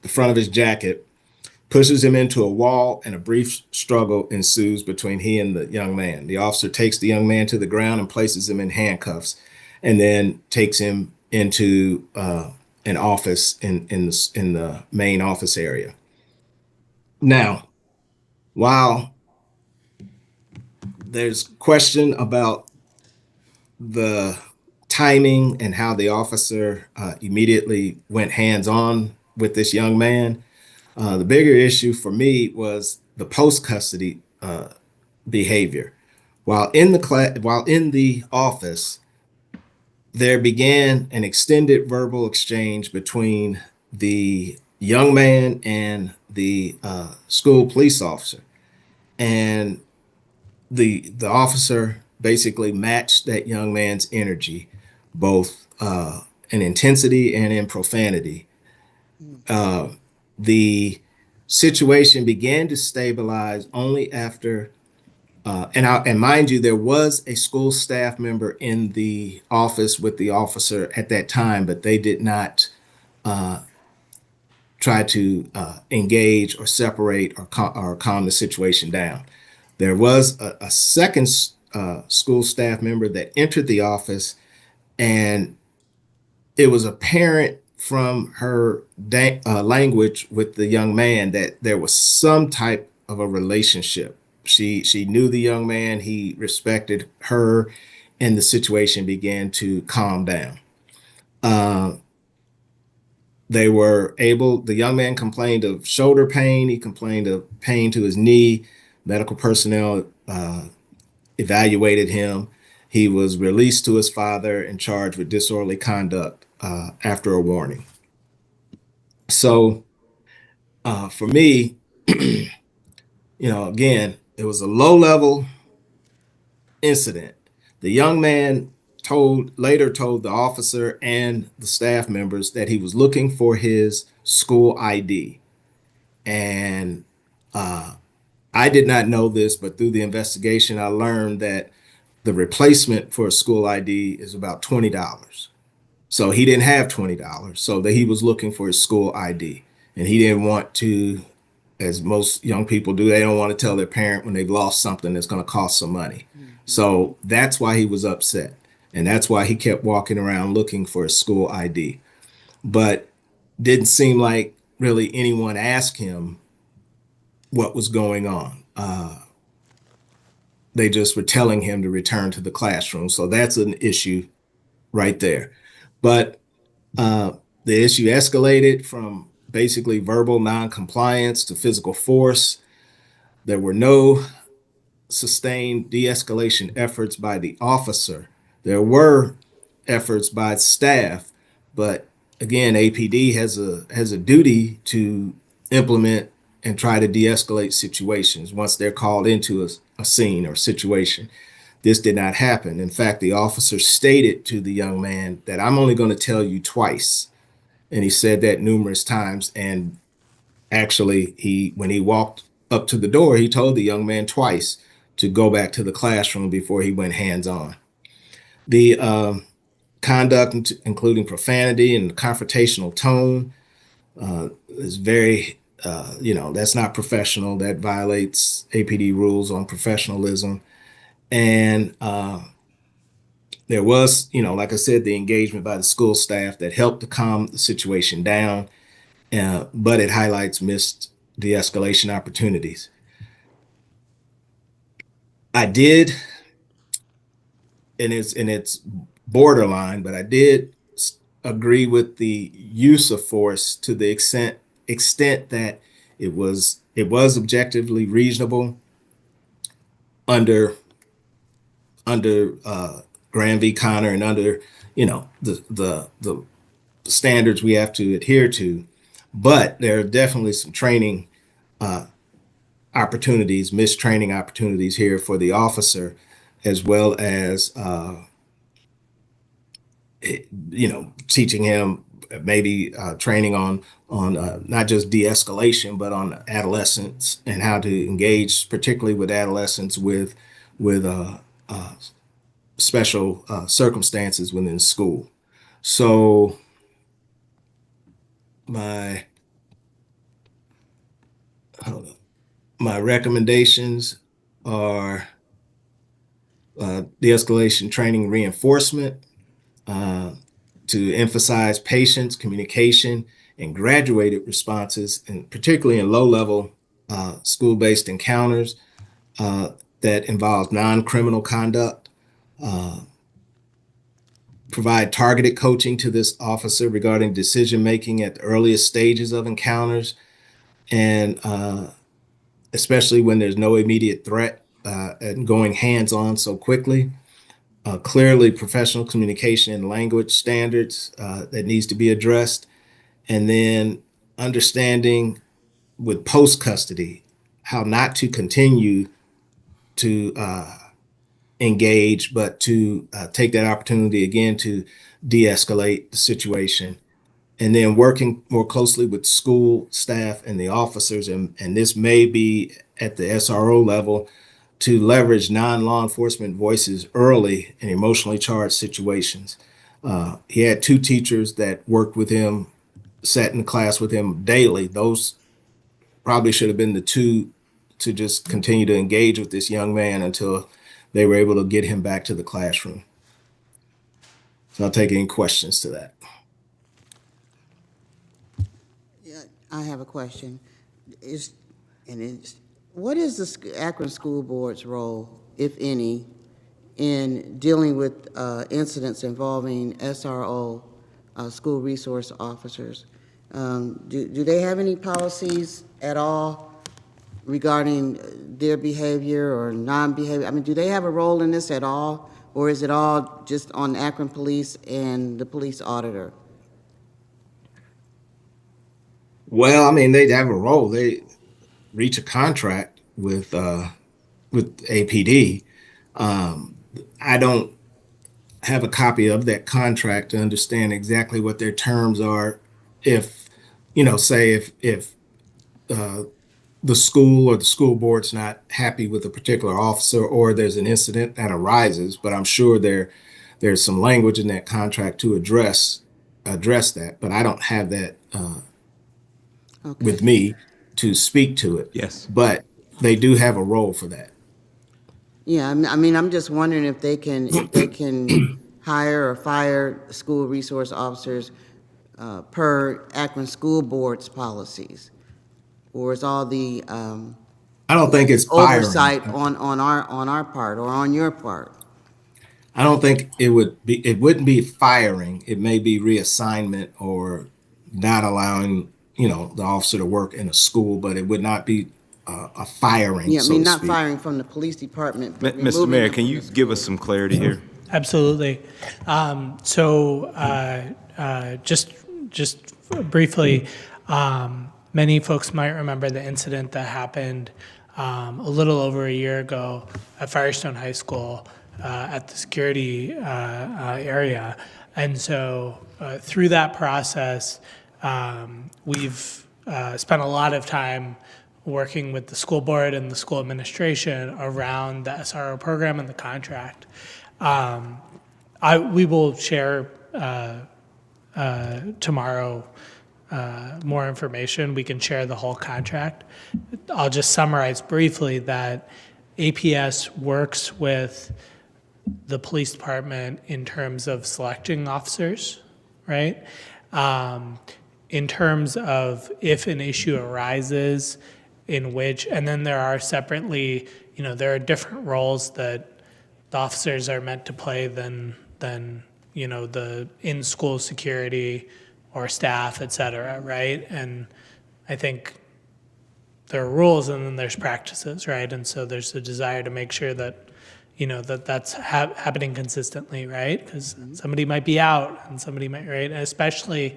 front of his jacket, pushes him into a wall, and a brief struggle ensues between he and the young man. The officer takes the young man to the ground and places him in handcuffs, and then takes him into an office in the main office area. Now, while there's question about the timing and how the officer immediately went hands on with this young man, the bigger issue for me was the post custody behavior. While in the office, there began an extended verbal exchange between the young man and the school police officer, and the officer basically matched that young man's energy, both in intensity and in profanity. The situation began to stabilize only after, and mind you, there was a school staff member in the office with the officer at that time, but they did not try to engage or separate or calm the situation down. There was a second school staff member that entered the office, and it was apparent from her language with the young man that there was some type of a relationship. She knew the young man, he respected her, and the situation began to calm down. The young man complained of shoulder pain. He complained of pain to his knee. Medical personnel evaluated him. He was released to his father and charged with disorderly conduct after a warning. So for me, again, it was a low level incident. The young man later told the officer and the staff members that he was looking for his school ID. And I did not know this, but through the investigation, I learned that the replacement for a school ID is about $20. So he didn't have $20, so that he was looking for his school ID. And he didn't want to, as most young people do, they don't want to tell their parent when they've lost something that's going to cost some money. Mm-hmm. So that's why he was upset. And that's why he kept walking around looking for his school ID. But didn't seem like really anyone asked him what was going on. They just were telling him to return to the classroom. So that's an issue right there. But the issue escalated from basically verbal noncompliance to physical force. There were no sustained de-escalation efforts by the officer. There were efforts by staff, but again, APD has a duty to implement and try to de-escalate situations once they're called into a scene or situation. This did not happen. In fact, the officer stated to the young man that I'm only going to tell you twice. And he said that numerous times. And actually, when he walked up to the door, he told the young man twice to go back to the classroom before he went hands-on. The conduct, including profanity and confrontational tone, is very, that's not professional. That violates APD rules on professionalism. And there was, like I said, the engagement by the school staff that helped to calm the situation down, but it highlights missed de-escalation opportunities. I did, and it's borderline, but I did agree with the use of force to the extent that it was objectively reasonable under Graham v. Connor and under the standards we have to adhere to. But there are definitely some training opportunities, mistraining opportunities here for the officer, as well as teaching him maybe training on not just de-escalation, but on adolescents and how to engage, particularly with adolescents with special circumstances within school. So my hold on. My recommendations are de-escalation training reinforcement, to emphasize patience, communication, and graduated responses, and particularly in low-level school-based encounters that involve non-criminal conduct. Provide targeted coaching to this officer regarding decision-making at the earliest stages of encounters, and especially when there's no immediate threat and going hands-on so quickly. Clearly, professional communication and language standards that needs to be addressed. And then understanding with post-custody how not to continue to engage, but to take that opportunity again to de-escalate the situation. And then working more closely with school staff and the officers, and this may be at the SRO level, to leverage non-law enforcement voices early in emotionally charged situations. He had 2 teachers that worked with him, sat in class with him daily. Those probably should have been the 2 to just continue to engage with this young man until they were able to get him back to the classroom. So I'll take any questions to that. Yeah, I have a question. What is the Akron School Board's role, if any, in dealing with incidents involving SRO, school resource officers? Do they have any policies at all regarding their behavior or non-behavior? I mean, do they have a role in this at all, or is it all just on Akron Police and the police auditor? Well, I mean, they have a role. They reach a contract with APD. I don't have a copy of that contract to understand exactly what their terms are. If, say if the school or the school board's not happy with a particular officer, or there's an incident that arises, but I'm sure there's some language in that contract to address that. But I don't have that Okay. with me to speak to it. Yes. But they do have a role for that. Yeah, I mean, I'm just wondering if they can hire or fire school resource officers per Akron School Board's policies, or is all the I don't think it's firing. oversight on our part or on your part? I don't think it wouldn't be firing. It may be reassignment or not allowing, the officer to work in a school, but it would not be a firing. Yeah, I so mean, to not speak. firing from the police department, but Mr. removing Mayor, them can from you the give us some clarity here? Absolutely. Just briefly, many folks might remember the incident that happened a little over a year ago at Firestone High School at the security area. And so through that process, we've spent a lot of time working with the school board and the school administration around the SRO program and the contract. We will share tomorrow more information. We can share the whole contract. I'll just summarize briefly that APS works with the police department in terms of selecting officers, right? In terms of if an issue arises in which, and then there are separately, there are different roles that the officers are meant to play than the in-school security or staff, et cetera, right? And I think there are rules and then there's practices, right? And so there's a desire to make sure that, that's happening consistently, right? Because somebody might be out and somebody might, right? And especially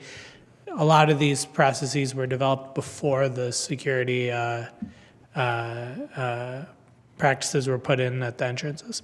a lot of these processes were developed before the security practices were put in at the entrances.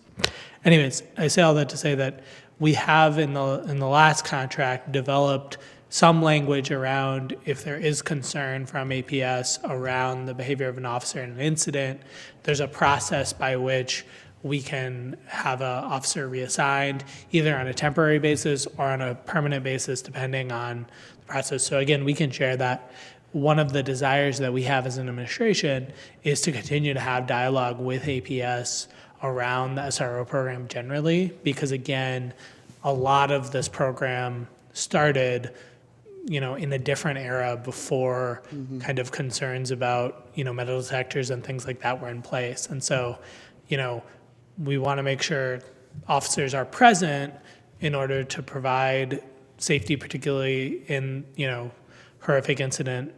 Anyways, I say all that to say that we have in the last contract developed some language around if there is concern from APS around the behavior of an officer in an incident, there's a process by which we can have an officer reassigned either on a temporary basis or on a permanent basis, depending on the process. So again, we can share that. One of the desires that we have as an administration is to continue to have dialogue with APS around the SRO program generally, because again, a lot of this program started, in a different era before kind of concerns about, metal detectors and things like that were in place. And so, we want to make sure officers are present in order to provide safety, particularly in, horrific incident,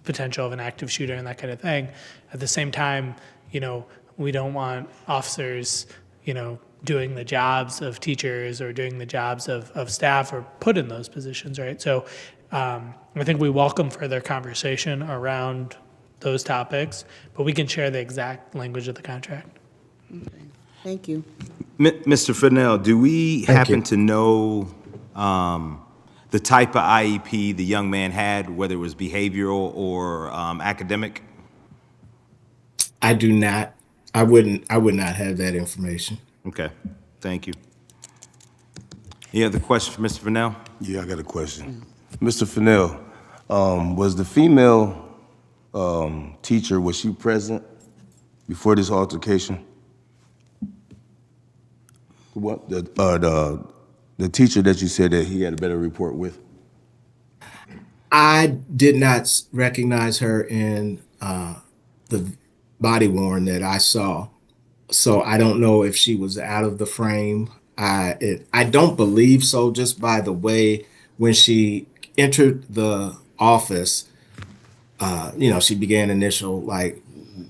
potential of an active shooter and that kind of thing. At the same time, we don't want officers, doing the jobs of teachers or doing the jobs of staff or put in those positions, right? So I think we welcome further conversation around those topics, but we can share the exact language of the contract. Thank you. Mr. Fennell, do we Thank happen you. to know the type of IEP the young man had, whether it was behavioral or academic? I do not. I would not have that information. Okay, thank you. Any other question for Mr. Fennell? Yeah, I got a question. Mr. Fennell, was the female teacher, was she present before this altercation? What, the teacher that you said that he had a better report with? I did not recognize her in the body worn that I saw, so I don't know if she was out of the frame. I don't believe so, just by the way when she entered the office. She began initial like,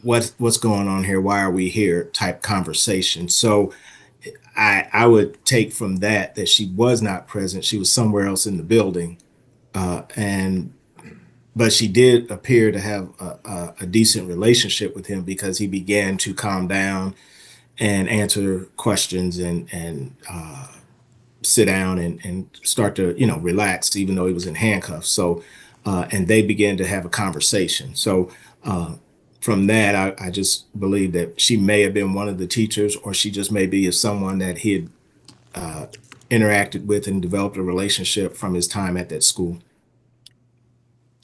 what's going on here? Why are we here? Type conversation. So I would take from that she was not present. She was somewhere else in the building, but she did appear to have a decent relationship with him because he began to calm down and answer questions and sit down and start to relax, even though he was in handcuffs. So and they began to have a conversation. So from that, I just believe that she may have been one of the teachers, or she just may be someone that he had interacted with and developed a relationship from his time at that school.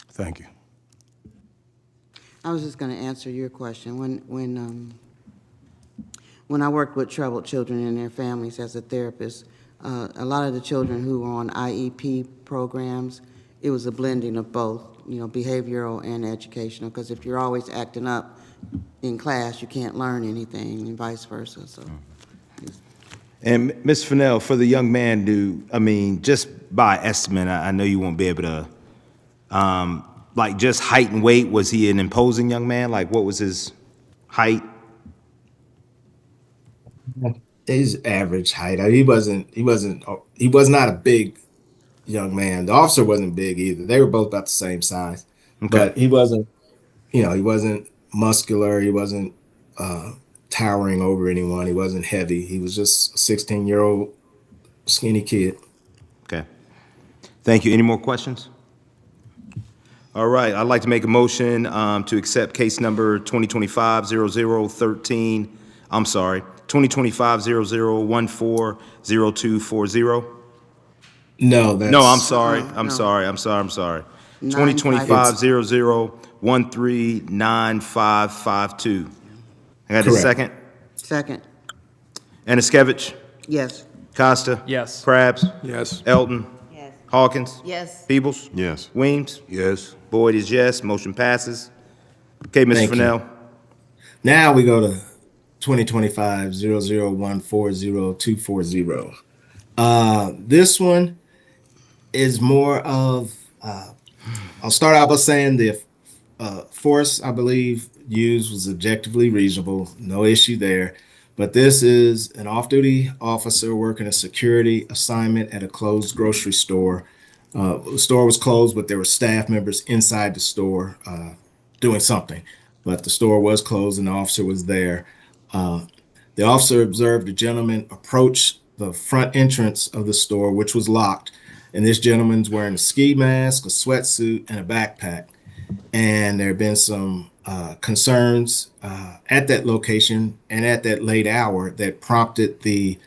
Thank you. I was just going to answer your question. When I worked with troubled children and their families as a therapist, a lot of the children who were on IEP programs, it was a blending of both, behavioral and educational, because if you're always acting up in class, you can't learn anything, and vice versa. So, And Ms. Fennell, for the young man, just by estimate, I know you won't be able to, just height and weight, was he an imposing young man? Like, what was his height? His average height. He was not a big young man. The officer wasn't big either. They were both about the same size. Okay. But he wasn't muscular. He wasn't towering over anyone. He wasn't heavy. He was just a 16-year-old skinny kid. Okay. Thank you. Any more questions? All right, I'd like to make a motion to accept case number 2025-0013, 2025-0014-0240. No, that's No, I'm sorry. No, I'm no. sorry. 2025-00139552. I got a Correct. second? second, Aniskevich? yes. Costa? Yes. Krabs? Yes. Elton? Yes. Hawkins? Yes. Peebles? Yes. Weems? Yes. Boyd is yes. Motion passes. Okay, Mr. Thank you. Fennell. Now we go to 2025-0014-0240. This one is more of, I'll start out by saying the force, I believe, used was objectively reasonable. No issue there. But this is an off-duty officer working a security assignment at a closed grocery store. The store was closed, but there were staff members inside the store doing something. But the store was closed and the officer was there. The officer observed a gentleman approach the front entrance of the store, which was locked, And this gentleman's wearing a ski mask, a sweatsuit, and a backpack. And there have been some concerns at that location and at that late hour that prompted the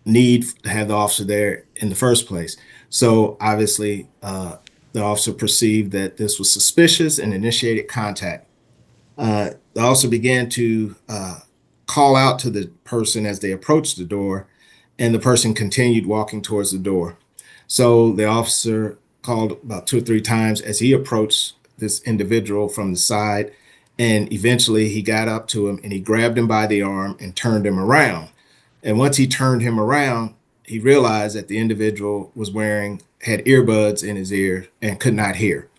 need to have the officer there in the first place. So obviously, the officer perceived that this was suspicious and initiated contact. The officer began to call out to the person as they approached the door, and the person continued walking towards the door. So the officer called about 2 or 3 times as he approached this individual from the side, and eventually he got up to him and he grabbed him by the arm and turned him around. And once he turned him around, he realized that the individual had earbuds in his ear and could not hear.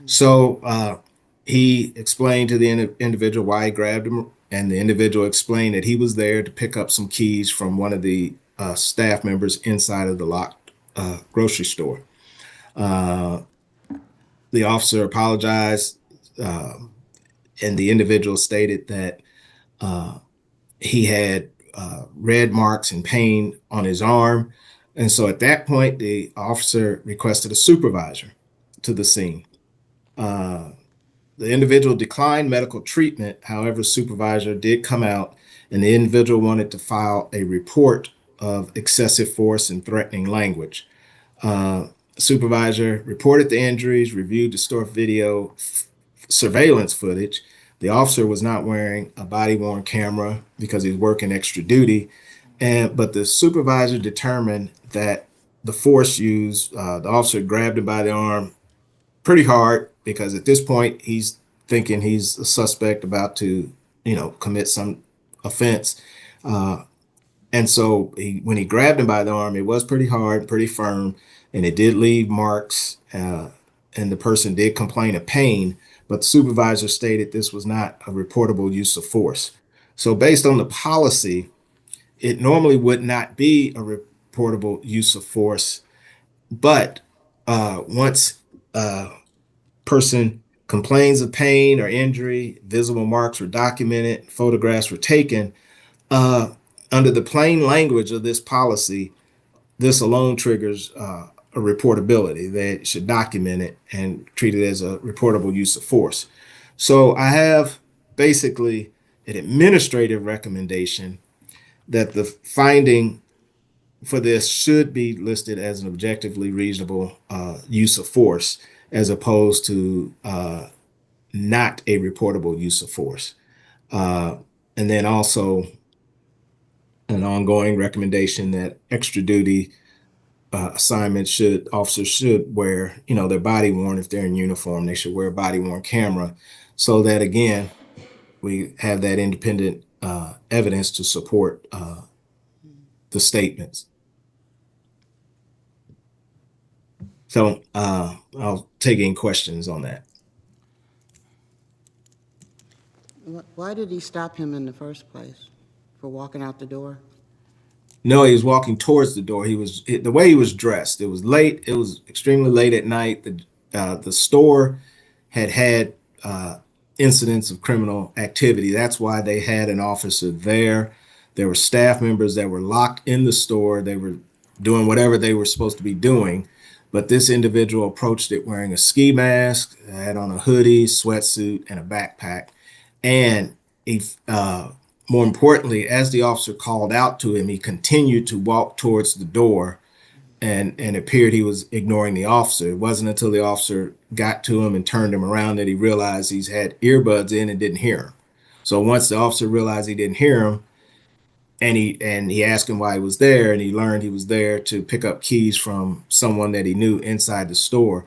So he explained to the individual why he grabbed him, and the individual explained that he was there to pick up some keys from one of the staff members inside of the locked grocery store. The officer apologized, and the individual stated that he had red marks and pain on his arm. And so at that point, the officer requested a supervisor to the scene. The individual declined medical treatment. However, supervisor did come out, and the individual wanted to file a report of excessive force and threatening language. Supervisor reported the injuries, reviewed the store video surveillance footage. The officer was not wearing a body-worn camera because he was working extra duty, but the supervisor determined that the force used, the officer grabbed him by the arm pretty hard, because at this point he's thinking he's a suspect about to, commit some offense. And so when he grabbed him by the arm, it was pretty hard, pretty firm, and it did leave marks. And the person did complain of pain, but the supervisor stated this was not a reportable use of force. So based on the policy, it normally would not be a reportable use of force, but once person complains of pain or injury, visible marks were documented, photographs were taken, under the plain language of this policy, this alone triggers a reportability. They should document it and treat it as a reportable use of force. So I have basically an administrative recommendation that the finding for this should be listed as an objectively reasonable use of force, as opposed to not a reportable use of force. And then also an ongoing recommendation that extra duty assignments officers should wear, their body worn. If they're in uniform, they should wear a body worn camera, so that again, we have that independent evidence to support the statements. So I'll take any questions on that. Why did he stop him in the first place? For walking out the door? No, he was walking towards the door. The way he was dressed. It was late. It was extremely late at night. The store had incidents of criminal activity. That's why they had an officer there. There were staff members that were locked in the store. They were doing whatever they were supposed to be doing. But this individual approached it wearing a ski mask, had on a hoodie, sweatsuit, and a backpack. And he, more importantly, as the officer called out to him, he continued to walk towards the door, and appeared he was ignoring the officer. It wasn't until the officer got to him and turned him around that he realized he's had earbuds in and didn't hear him. So once the officer realized he didn't hear him, and he asked him why he was there, and he learned he was there to pick up keys from someone that he knew inside the store,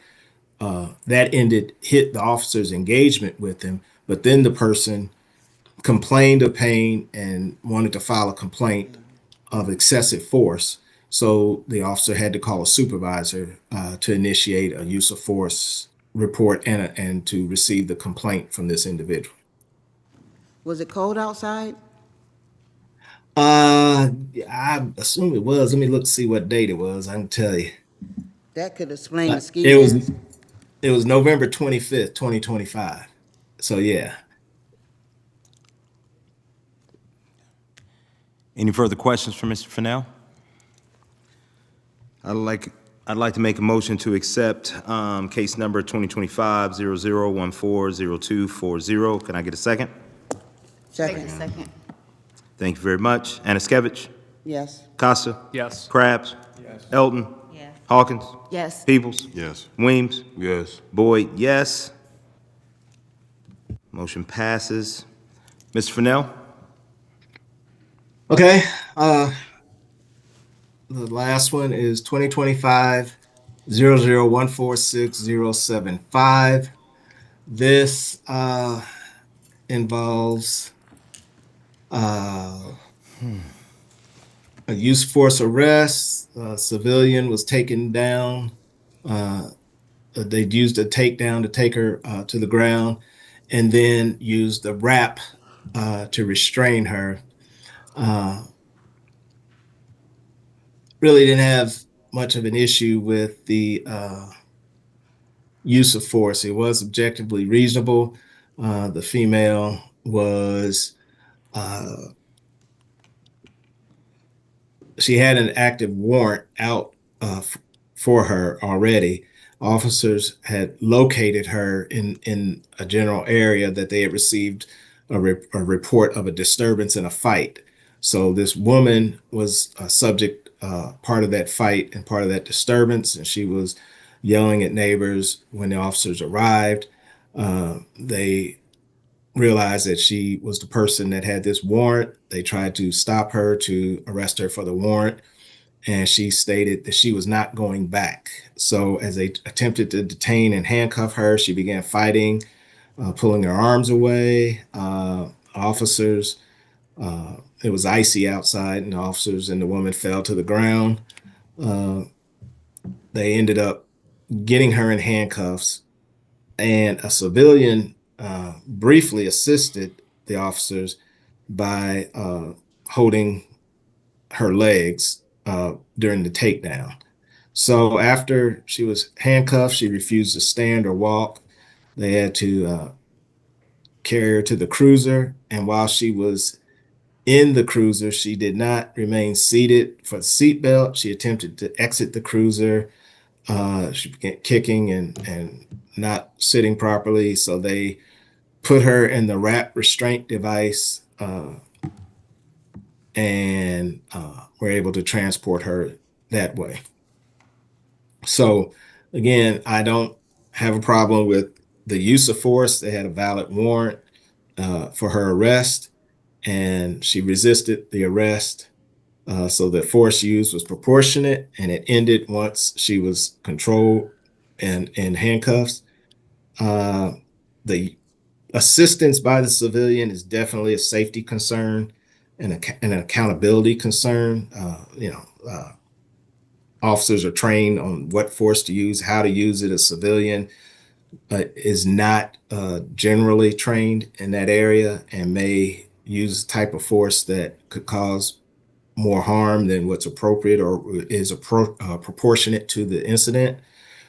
that hit the officer's engagement with him. But then the person complained of pain and wanted to file a complaint of excessive force. So the officer had to call a supervisor to initiate a use of force report and to receive the complaint from this individual. Was it cold outside? I assume it was. Let me look to see what date it was. I can tell you. That could explain the ski It mask. was November 25th, 2025. So yeah. Any further questions for Mr. Fennell? I'd like I'd like to make a motion to accept case number 2025-00140240. Can I get a second? Second, Second. Thank you very much. Anaskevich? yes. Costa? Yes. Krabs? Yes. Elton? Yes. Hawkins? Yes. Peoples? Yes. Weems? Yes. Boyd, yes. Motion passes. Mr. Fennell? Okay, the last one is 2025-00146075. This involves a use of force arrest. A civilian was taken down. They used a takedown to take her to the ground, and then used a wrap to restrain her. Really didn't have much of an issue with the use of force. It was objectively reasonable. The female was, she had an active warrant out for her already. Officers had located her in a general area that they had received a report of a disturbance in a fight. So this woman was a subject, part of that fight and part of that disturbance, and she was yelling at neighbors. When the officers arrived, they realized that she was the person that had this warrant. They tried to stop her, to arrest her for the warrant, and she stated that she was not going back. So as they attempted to detain and handcuff her, she began fighting, pulling her arms away. Officers, it was icy outside, and the officers and the woman fell to the ground. They ended up getting her in handcuffs, and a civilian briefly assisted the officers by holding her legs during the takedown. So after she was handcuffed, she refused to stand or walk. They had to carry her to the cruiser, and while she was in the cruiser, she did not remain seated for the seatbelt. She attempted to exit the cruiser. She began kicking and not sitting properly. So they put her in the wrap restraint device and were able to transport her that way. So again, I don't have a problem with the use of force. They had a valid warrant for her arrest, and she resisted the arrest. So the force used was proportionate, and it ended once she was controlled and in handcuffs. The assistance by the civilian is definitely a safety concern and an accountability concern. Officers are trained on what force to use, how to use it. A civilian is not generally trained in that area and may use a type of force that could cause more harm than what's appropriate or is proportionate to the incident.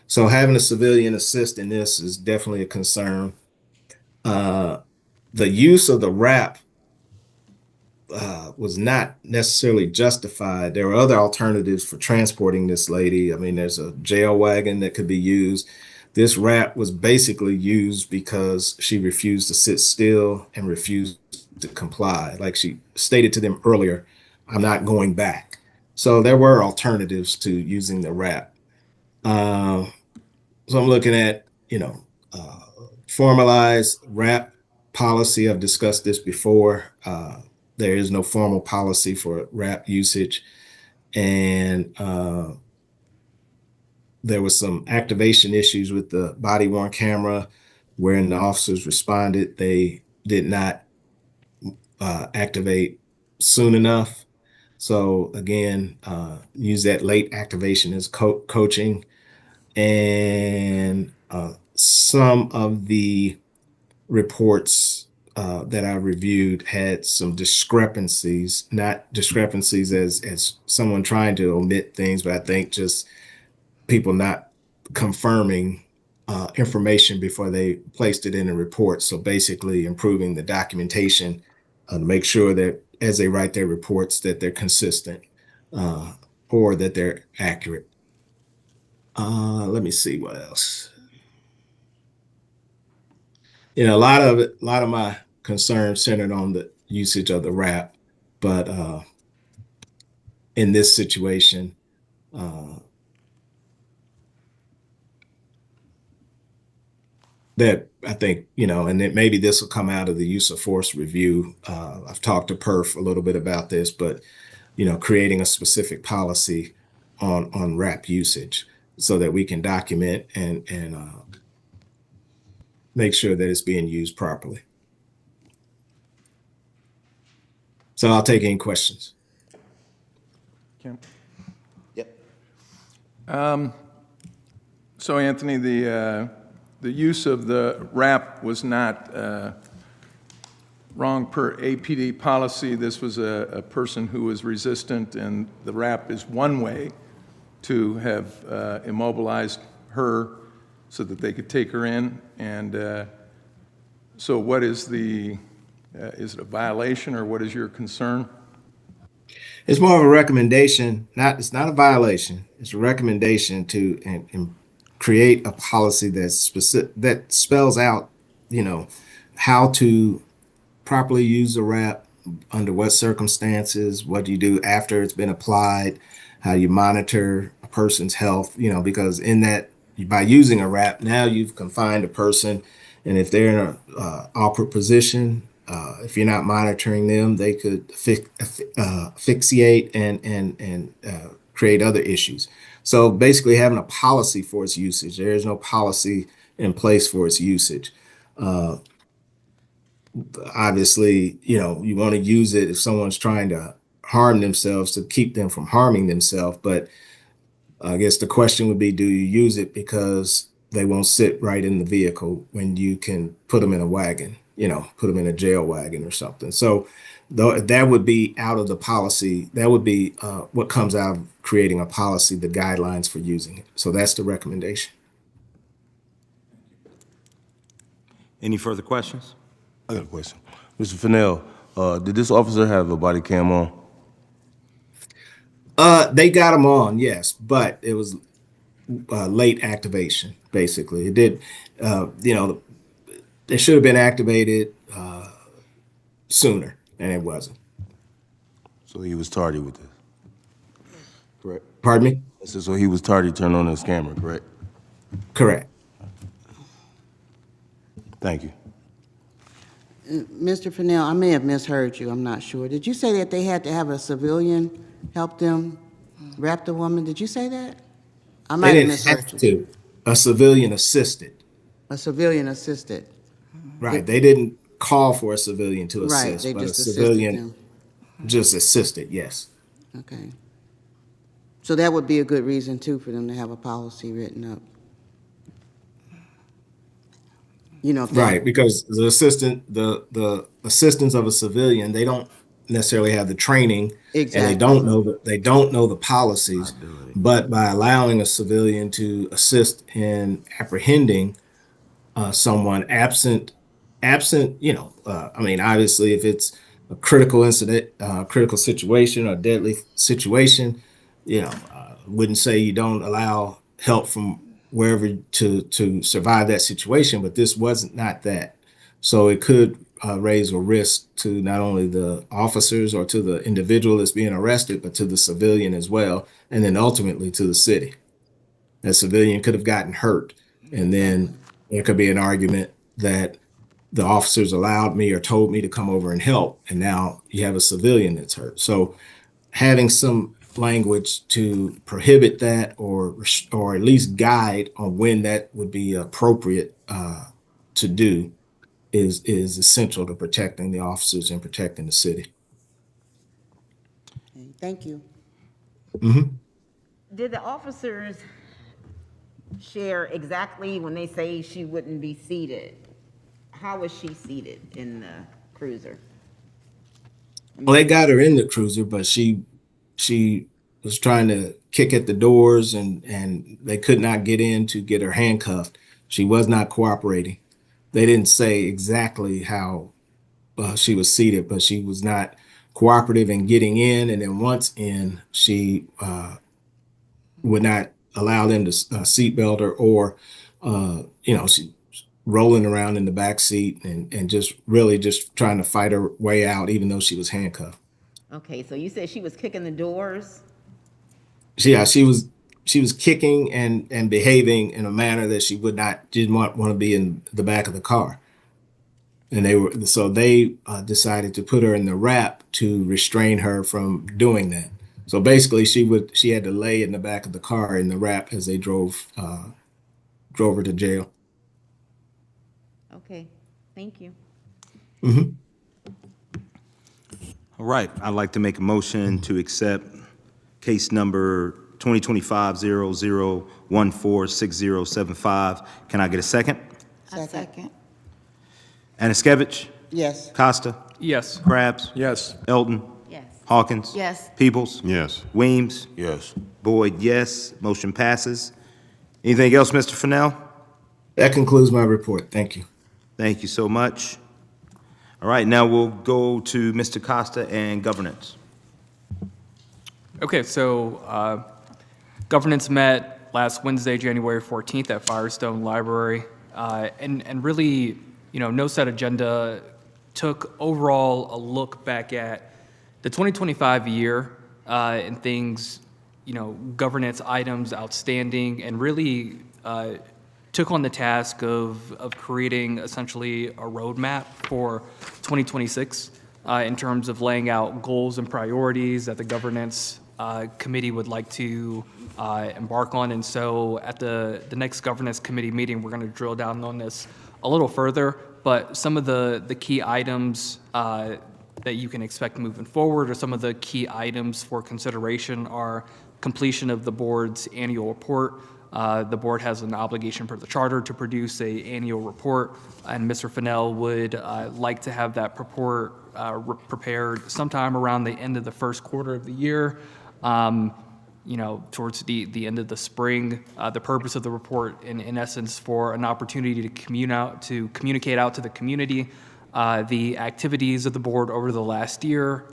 So having a civilian assist in this is definitely a concern. The use of the wrap was not necessarily justified. There were other alternatives for transporting this lady. I mean, there's a jail wagon that could be used. This wrap was basically used because she refused to sit still and refused to comply. Like she stated to them earlier, I'm not going back. So there were alternatives to using the wrap. So I'm looking at, formalized wrap policy. I've discussed this before. There is no formal policy for wrap usage. And there was some activation issues with the body worn camera. When the officers responded, they did not activate soon enough. So again, use that late activation as coaching. And some of the reports that I reviewed had some discrepancies, not discrepancies as someone trying to omit things, but I think just people not confirming information before they placed it in a report. So basically improving the documentation to make sure that as they write their reports that they're consistent or that they're accurate. Let me see what else. You know, a lot of my concerns centered on the usage of the wrap, but in this situation, uh, that I think, you know, and that maybe this will come out of the use of force review. I've talked to Perf a little bit about this, but you know, creating a specific policy on wrap usage so that we can document and make sure that it's being used properly. So I'll take any questions. Yep. So Anthony, the use of the wrap was not wrong per APD policy. This was a person who was resistant, and the wrap is one way to have immobilized her so that they could take her in. And so what is is it a violation, or what is your concern? It's more of a recommendation, it's not a violation. It's a recommendation to and create a policy that's specific, that spells out, you know, how to properly use the wrap, under what circumstances, what do you do after it's been applied, how you monitor a person's health, you know, because in that, by using a wrap, now you've confined a person, and if they're in a awkward position, if you're not monitoring them, they could asphyxiate and create other issues. So basically, having a policy for its usage. There is no policy in place for its usage. Obviously, you know, you want to use it if someone's trying to harm themselves, to keep them from harming themselves. But I guess the question would be, do you use it because they won't sit right in the vehicle when you can put them in a wagon, you know, put them in a jail wagon or something? So that would be out of the policy. That would be what comes out of creating a policy, the guidelines for using it. So that's the recommendation. Any further questions? I got a question. Mr. Fennell, did this officer have a body cam on? They got them on, yes, but it was late activation, basically. It did, you know, it should have been activated sooner, and it wasn't. So he was tardy with this, correct? Pardon me? So he was tardy to turn on his camera, correct? Correct. Thank you. Mr. Fennell, I may have misheard you, I'm not sure. Did you say that they had to have a civilian help them wrap the woman? Did you say that? I They might have didn't misheard have you. to. A civilian assisted. A civilian assisted. Right. They didn't call for a civilian to Right, assist, they but a just assisted civilian them. just assisted, yes. Okay. So that would be a good reason, too, for them to have a policy written up. You know, if they- Right, because the assistants of a civilian, they don't necessarily have the training, and Exactly. they don't know the policies. But by allowing a civilian to assist in apprehending someone absent, you know, I mean, obviously, if it's a critical incident, critical situation, or deadly situation, you know, wouldn't say you don't allow help from wherever to survive that situation, but this wasn't not that. So it could raise a risk to not only the officers or to the individual that's being arrested, but to the civilian as well, and then ultimately to the city. That civilian could have gotten hurt, and then there could be an argument that the officers allowed me or told me to come over and help, and now you have a civilian that's hurt. So having some language to prohibit that, or at least guide on when that would be appropriate to do, is essential to protecting the officers and protecting the city. Okay, thank you. Did the officers share exactly when they say she wouldn't be seated? How was she seated in the cruiser? Well, they got her in the cruiser, but she was trying to kick at the doors, and they could not get in to get her handcuffed. She was not cooperating. They didn't say exactly how she was seated, but she was not cooperative in getting in. And then once in, she would not allow them to seatbelt her, or she rolling around in the back seat and just really just trying to fight her way out, even though she was handcuffed. Okay, so you said she was kicking the doors? Yeah, she was kicking and behaving in a manner that she didn't want to be in the back of the car. And they decided to put her in the wrap to restrain her from doing that. So basically, she had to lay in the back of the car in the wrap as they drove her to jail. Okay, thank you. All right, I'd like to make a motion to accept case number 2025-00146075. Can I get a second? I second. Aniskevich? Yes. Costa? Yes. Krabs? Yes. Elton? Yes. Hawkins? Yes. Peoples? Yes. Weems? Yes. Boyd, yes. Motion passes. Anything else, Mr. Fennell? That concludes my report. Thank you. Thank you so much. All right, now we'll go to Mr. Costa and governance. Okay, so governance met last Wednesday, January 14th at Firestone Library. And really, no set agenda, took overall a look back at the 2025 year and things, governance items outstanding, and really took on the task of creating essentially a roadmap for 2026 in terms of laying out goals and priorities that the governance committee would like to embark on. And so at the next governance committee meeting, we're going to drill down on this a little further, but some of the key items that you can expect moving forward, or some of the key items for consideration, are completion of the board's annual report. The board has an obligation per the charter to produce an annual report, and Mr. Fennell would like to have that report prepared sometime around the end of the first quarter of the year, towards the end of the spring. The purpose of the report, in essence, for an opportunity to communicate out to the community the activities of the board over the last year,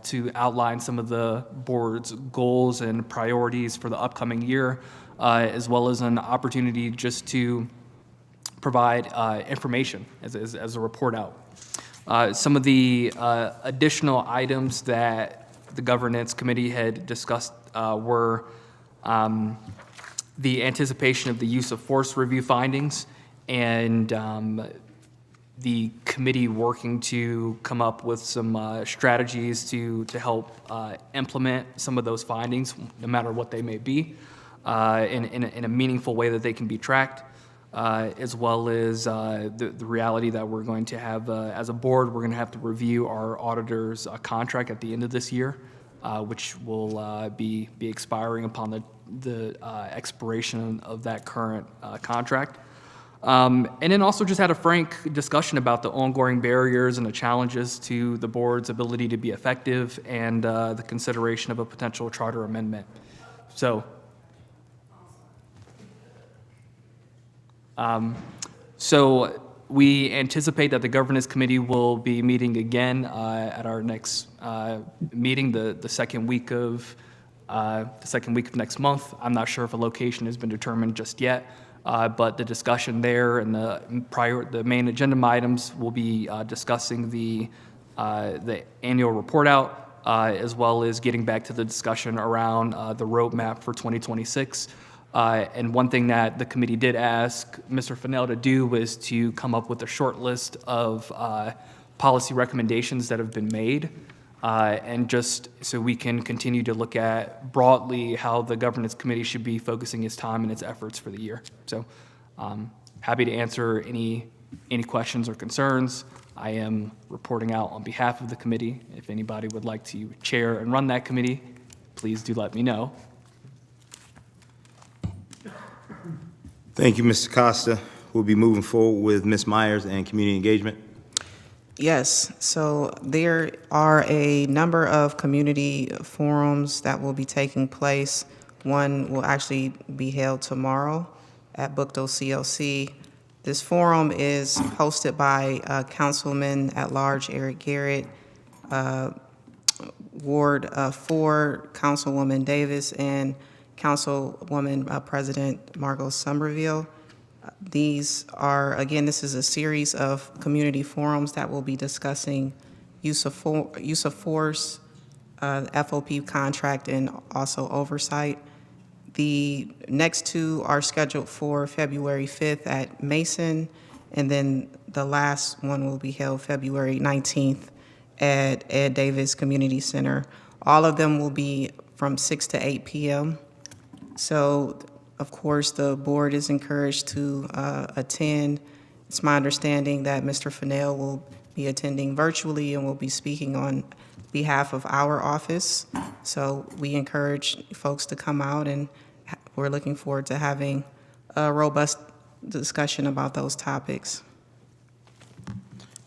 to outline some of the board's goals and priorities for the upcoming year, as well as an opportunity just to provide information as a report out. Some of the additional items that the governance committee had discussed were the anticipation of the use of force review findings, and the committee working to come up with some strategies to help implement some of those findings, no matter what they may be, in a meaningful way that they can be tracked, as well as the reality that we're going to have, as a board, we're going to have to review our auditor's contract at the end of this year, which will be expiring upon the expiration of that current contract. And then also just had a frank discussion about the ongoing barriers and the challenges to the board's ability to be effective, and the consideration of a potential charter amendment. So we anticipate that the governance committee will be meeting again at our next meeting, the second week of next month. I'm not sure if a location has been determined just yet, but the discussion there and the main agenda items will be discussing the annual report out, as well as getting back to the discussion around the roadmap for 2026. And one thing that the committee did ask Mr. Fennell to do was to come up with a short list of policy recommendations that have been made, and just so we can continue to look at broadly how the governance committee should be focusing its time and its efforts for the year. So happy to answer any questions or concerns. I am reporting out on behalf of the committee. If anybody would like to chair and run that committee, please do let me know. Thank you, Mr. Costa. We'll be moving forward with Ms. Myers and community engagement. Yes, so there are a number of community forums that will be taking place. One will actually be held tomorrow at Bookdo CLC. This forum is hosted by Councilman at Large Eric Garrett, Ward 4 Councilwoman Davis, and Councilwoman President Margot Somerville. These are, again, this is a series of community forums that will be discussing use of force, FOP contract, and also oversight. The next two are scheduled for February 5th at Mason, and then the last one will be held February 19th at Ed Davis Community Center. All of them will be from 6 to 8 p.m. So, of course, the board is encouraged to attend. It's my understanding that Mr. Fennell will be attending virtually and will be speaking on behalf of our office. So we encourage folks to come out, and we're looking forward to having a robust discussion about those topics.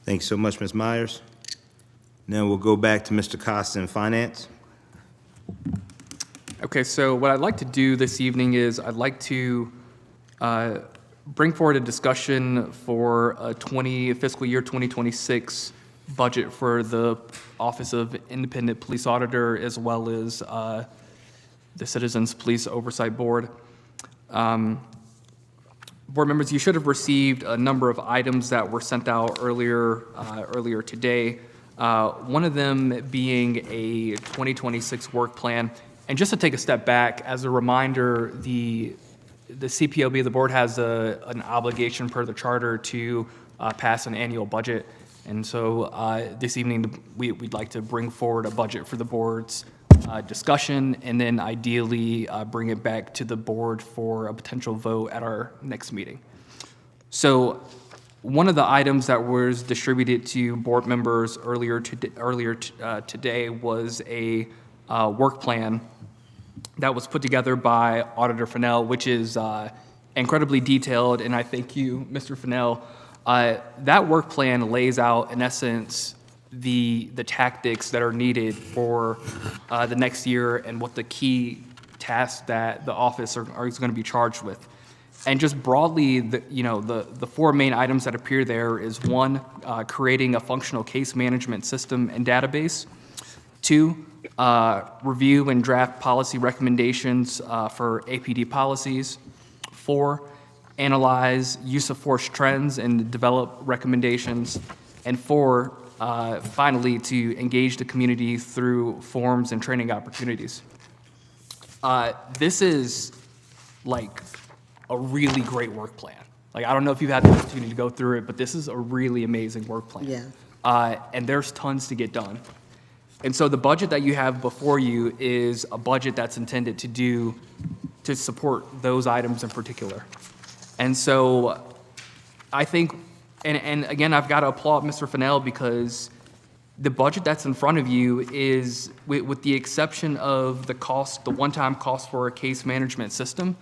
Thanks so much, Ms. Myers. Now we'll go back to Mr. Costa in Finance. Okay, so what I'd like to do this evening is I'd like to bring forward a discussion for a fiscal year 2026 budget for the Office of Independent Police Auditor, as well as the Citizens Police Oversight Board. Board members, you should have received a number of items that were sent out earlier today. One of them being a 2026 work plan. And just to take a step back, as a reminder, the CPOB, the board has an obligation per the charter to pass an annual budget. And so this evening, we'd like to bring forward a budget for the board's discussion, and then ideally bring it back to the board for a potential vote at our next meeting. So one of the items that was distributed to board members earlier today was a work plan that was put together by Auditor Fennell, which is incredibly detailed, and I thank you, Mr. Fennell. That work plan lays out, in essence, the tactics that are needed for the next year and what the key tasks that the office is going to be charged with. And just broadly, the four main items that appear there is one, creating a functional case management system and database. Two, review and draft policy recommendations for APD policies. Four, analyze use of force trends and develop recommendations. And four, finally, to engage the community through forums and training opportunities. This is like a really great work plan. Like, I don't know if you've had the opportunity to go through it, but this is a really amazing work plan. Yeah. And there's tons to get done. And so the budget that you have before you is a budget that's intended to support those items in particular. And so I think, and again, I've got to applaud Mr. Fennell, because the budget that's in front of you is, with the exception of the one-time cost for a case management system,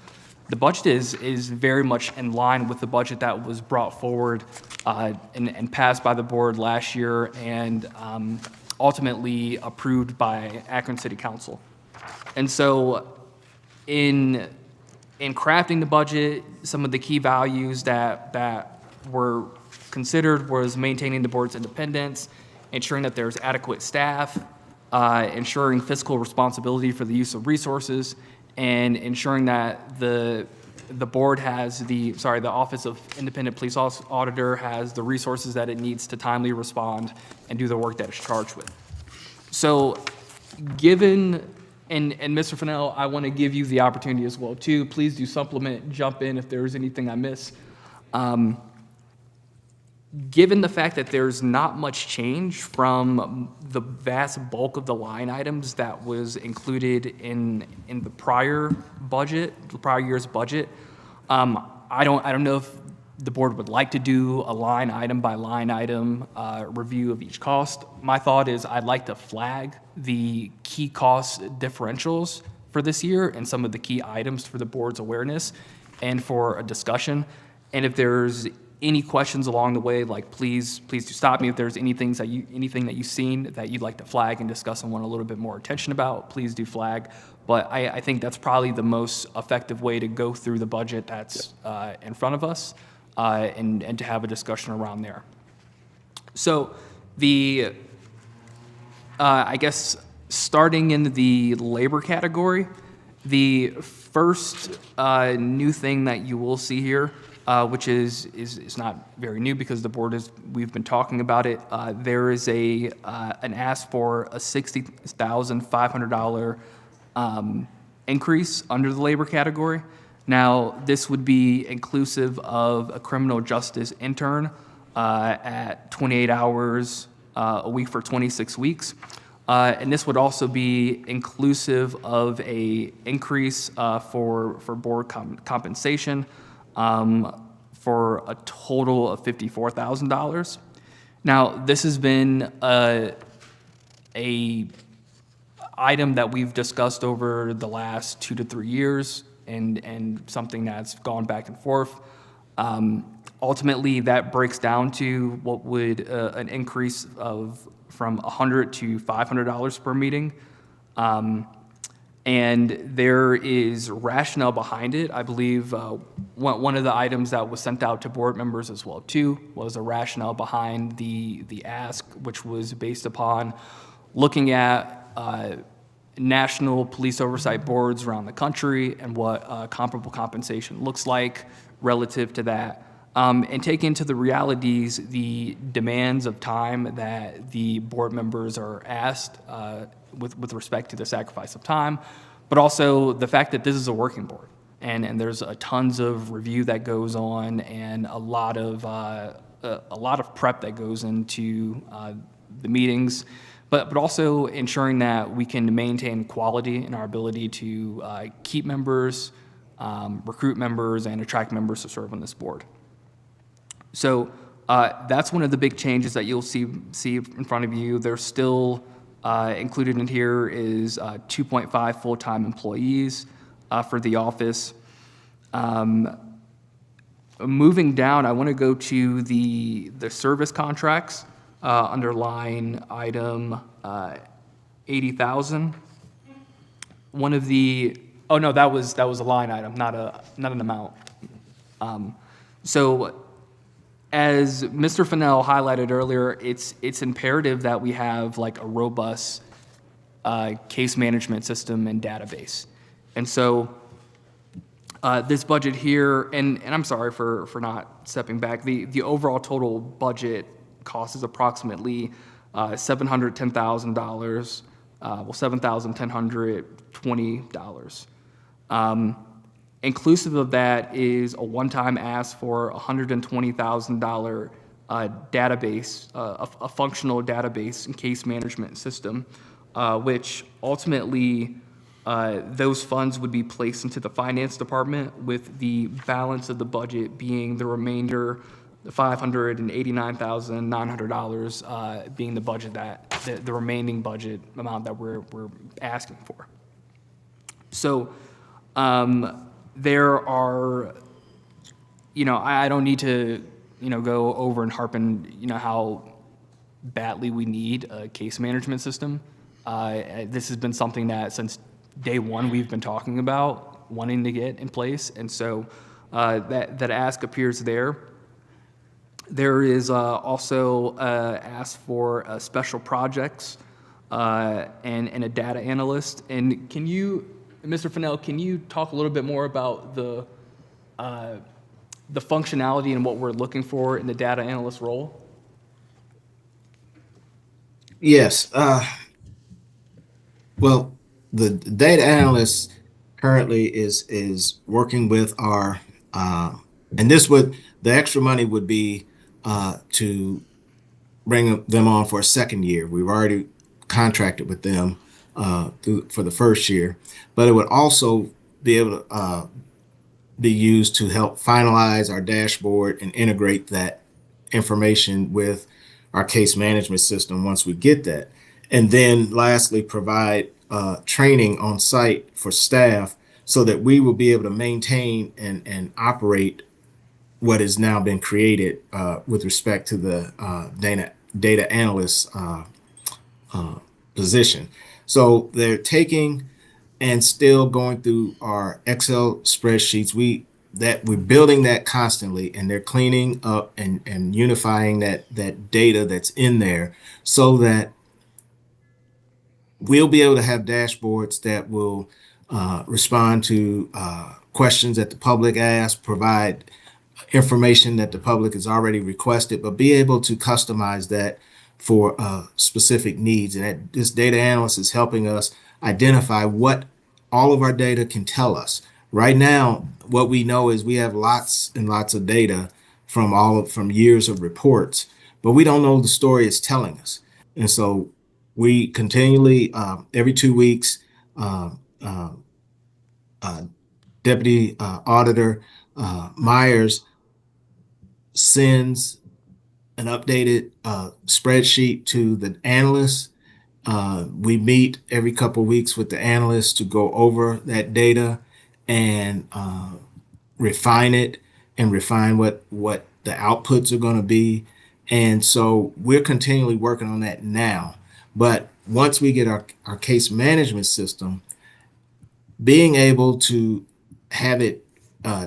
the budget is very much in line with the budget that was brought forward and passed by the board last year, and ultimately approved by Akron City Council. And so in crafting the budget, some of the key values that were considered was maintaining the board's independence, ensuring that there's adequate staff, ensuring fiscal responsibility for the use of resources, and ensuring that the board has the Office of Independent Police Auditor has the resources that it needs to timely respond and do the work that it's charged with. So given, and Mr. Fennell, I want to give you the opportunity as well too. Please do supplement, jump in if there's anything I miss. Given the fact that there's not much change from the vast bulk of the line items that was included in the prior budget, the prior year's budget, I don't know if the board would like to do a line item by line item review of each cost. My thought is I'd like to flag the key cost differentials for this year and some of the key items for the board's awareness and for a discussion. And if there's any questions along the way, like please do stop me. If there's anything that you've seen that you'd like to flag and discuss and want a little bit more attention about, please do flag. But I think that's probably the most effective way to go through the budget that's in front of us and to have a discussion around there. So I guess starting in the labor category, The first new thing that you will see here, which is not very new because we've been talking about it. There is an ask for a $60,500 increase under the labor category. Now, this would be inclusive of a criminal justice intern at 28 hours a week for 26 weeks. And this would also be inclusive of a increase for board compensation for a total of $54,000. Now, this has been a item that we've discussed over the last 2 to 3 years and something that's gone back and forth. Ultimately, that breaks down to what would an increase of from $100 to $500 per meeting. And there is rationale behind it. I believe one of the items that was sent out to board members as well too was a rationale behind the ask, which was based upon looking at national police oversight boards around the country and what comparable compensation looks like relative to that. And take into the realities, the demands of time that the board members are asked with respect to the sacrifice of time, but also the fact that this is a working board. And there's tons of review that goes on and a lot of prep that goes into the meetings, but also ensuring that we can maintain quality in our ability to keep members, recruit members, and attract members to serve on this board. So that's one of the big changes that you'll see in front of you. There's still included in here is 2.5 full-time employees for the office. Moving down, I want to go to the service contracts under line item 80,000. One of the that was a line item, not an amount. So as Mr. Fennell highlighted earlier, it's imperative that we have like a robust case management system and database. And so this budget here, and I'm sorry for not stepping back, the overall total budget cost is approximately $710,000, $7,1020. Inclusive of that is a one-time ask for $120,000 database, a functional database and case management system, which ultimately those funds would be placed into the finance department, with the balance of the budget being the remainder, the $589,900 being the budget the remaining budget amount that we're asking for. So there are, I don't need to, go over and harpen, how badly we need a case management system. This has been something that since day one we've been talking about wanting to get in place, and so that ask appears there. There is also ask for special projects and a data analyst. And can you, Mr. Fennell, can you talk a little bit more about the functionality and what we're looking for in the data analyst role? Yes. Well, the data analyst currently is working with our, and the extra money would be to bring them on for a second year. We've already contracted with them for the first year, but it would also be able to be used to help finalize our dashboard and integrate that information with our case management system once we get that. And then lastly, provide training on site for staff so that we will be able to maintain and operate what has now been created with respect to the data analyst position. So they're taking and still going through our Excel spreadsheets. We're building that constantly, and they're cleaning up and unifying that data that's in there so that we'll be able to have dashboards that will respond to questions that the public asks, provide information that the public has already requested, but be able to customize that for specific needs. And this data analyst is helping us identify what all of our data can tell us. Right now, what we know is we have lots and lots of data from years of reports, but we don't know the story it's telling us. And so we continually, every 2 weeks, um, uh, Deputy Auditor Myers sends an updated spreadsheet to the analysts. We meet every couple of weeks with the analysts to go over that data and refine it and refine what the outputs are going to be. And so we're continually working on that now. But once we get our case management system, being able to have it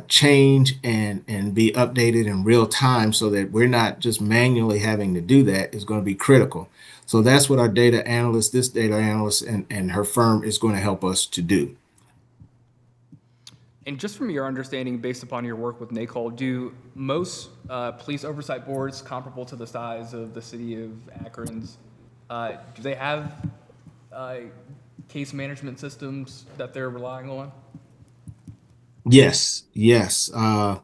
change and be updated in real time so that we're not just manually having to do that is going to be critical. So that's what our data analyst, this data analyst and her firm is going to help us to do. And just from your understanding, based upon your work with NACOL, do most police oversight boards comparable to the size of the city of Akron's, do they have case management systems that they're relying on? Yes, yes. When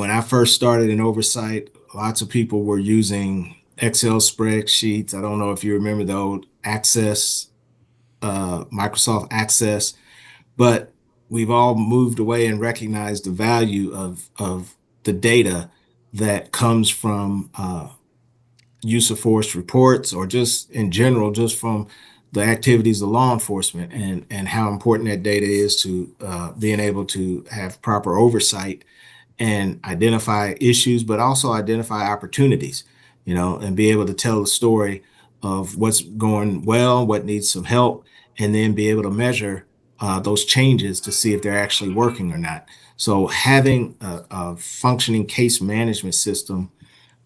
I first started in oversight, lots of people were using Excel spreadsheets. I don't know if you remember the old Access, Microsoft Access, but we've all moved away and recognized the value of the data that comes from use of force reports, or just in general, just from the activities of law enforcement, and how important that data is to being able to have proper oversight and identify issues, but also identify opportunities, and be able to tell the story of what's going well, what needs some help, and then be able to measure those changes to see if they're actually working or not. So having a functioning case management system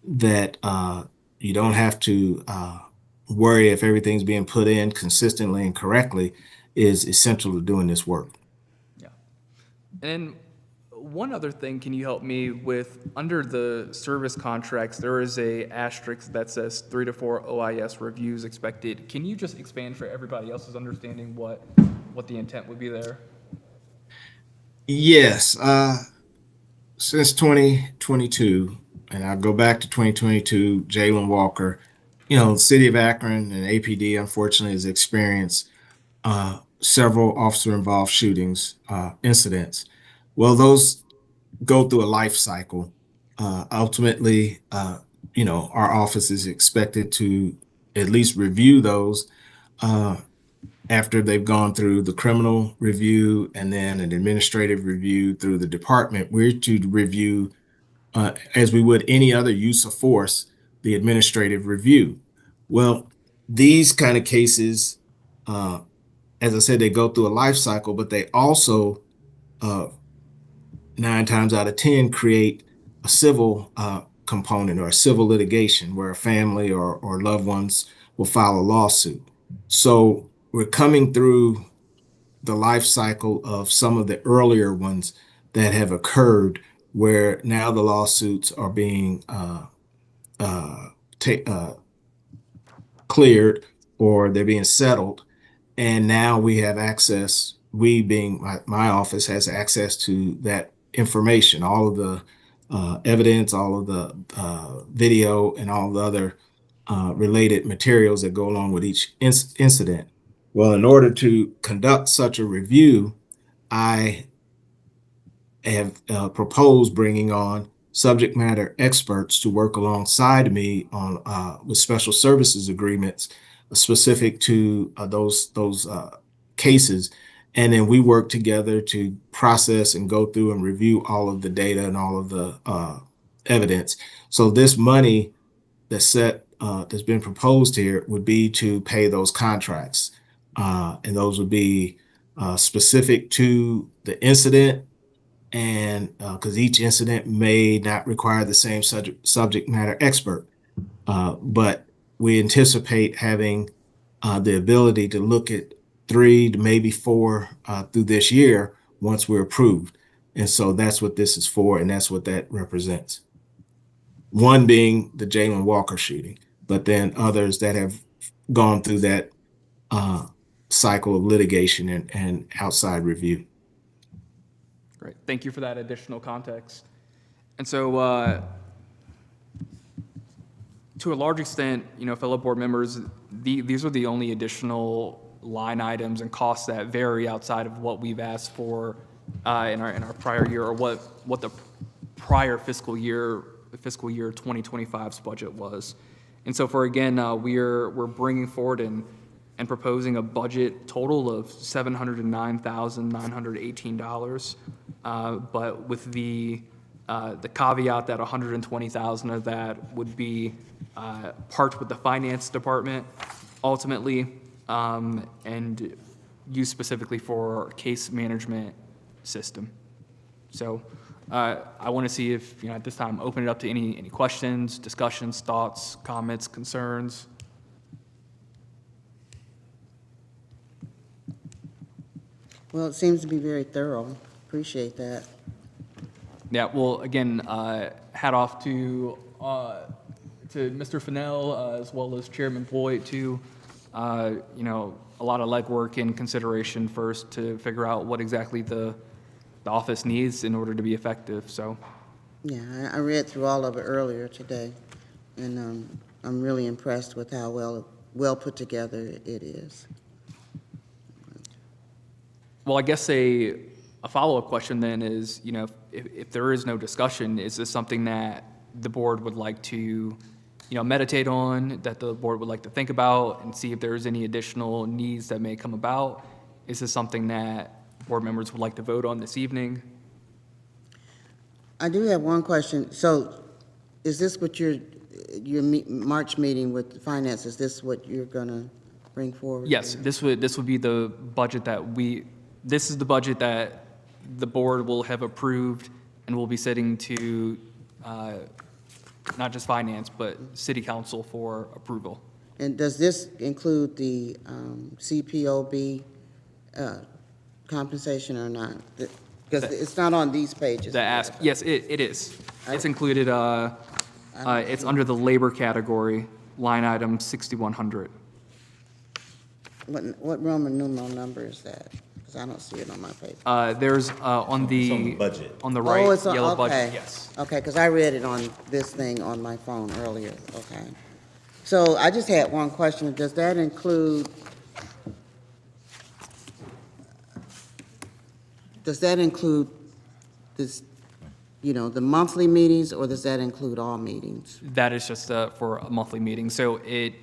that you don't have to worry if everything's being put in consistently and correctly is essential to doing this work. Yeah. And one other thing, can you help me with, under the service contracts, there is a asterisk that says 3 to 4 OIS reviews expected. Can you just expand for everybody else's understanding what the intent would be there? Yes, since 2022, and I'll go back to 2022, Jalen Walker, the city of Akron and APD unfortunately has experienced several officer-involved shootings, incidents. Well, those go through a life cycle. Ultimately, our office is expected to at least review those after they've gone through the criminal review and then an administrative review through the department. We're to review, as we would any other use of force, the administrative review. Well, these kind of cases, as I said, they go through a life cycle, but they also, 9 times out of 10, create a civil component or a civil litigation where a family or loved ones will file a lawsuit. So we're coming through the life cycle of some of the earlier ones that have occurred, where now the lawsuits are being cleared, or they're being settled. And now we have access, we being my office has access to that information, all of the evidence, all of the video, and all the other related materials that go along with each incident. Well, in order to conduct such a review, I have proposed bringing on subject matter experts to work alongside me on with special services agreements specific to those cases, and then we work together to process and go through and review all of the data and all of the evidence. So this money that's been proposed here would be to pay those contracts, and those would be specific to the incident, and because each incident may not require the same subject matter expert, but we anticipate having the ability to look at 3 to maybe 4 through this year once we're approved. And so that's what this is for, and that's what that represents. One being the Jalen Walker shooting, but then others that have gone through that cycle of litigation and outside review. Great. Thank you for that additional context. And so, to a large extent, fellow board members, these are the only additional line items and costs that vary outside of what we've asked for in our prior year, or what the prior fiscal year 2025's budget was. And so we're bringing forward and proposing a budget total of $709,918, but with the caveat that $120,000 of that would be parked with the finance department ultimately, and used specifically for our case management system. So I want to see if, at this time, open it up to any questions, discussions, thoughts, comments, concerns. Well, it seems to be very thorough. Appreciate that. Yeah, well, again, hat off to Mr. Fennell, as well as Chairman Boyd, too. A lot of legwork and consideration first to figure out what exactly the office needs in order to be effective, so. Yeah, I read through all of it earlier today, and I'm really impressed with how well put together it is. Well, I guess a follow-up question then is, if there is no discussion, is this something that the board would like to, meditate on, that the board would like to think about and see if there's any additional needs that may come about? Is this something that board members would like to vote on this evening? I do have one question. So is this what your March meeting with the finance, is this what you're going to bring forward? Yes, this would be the budget this is the budget that the board will have approved and will be sitting to not just finance, but city council for approval. And does this include the CPOB compensation or not? Because it's not on these pages. Yes, it is. It's included, it's under the labor category, line item 6100. What Roman numeral number is that? Because I don't see it on my paper. There's on the budget. on the right, it's on- yellow okay. budget, yes. Okay, because I read it on this thing on my phone earlier, okay. So I just had one question. Does that include this, the monthly meetings, or does that include all meetings? That is just for a monthly meeting. So it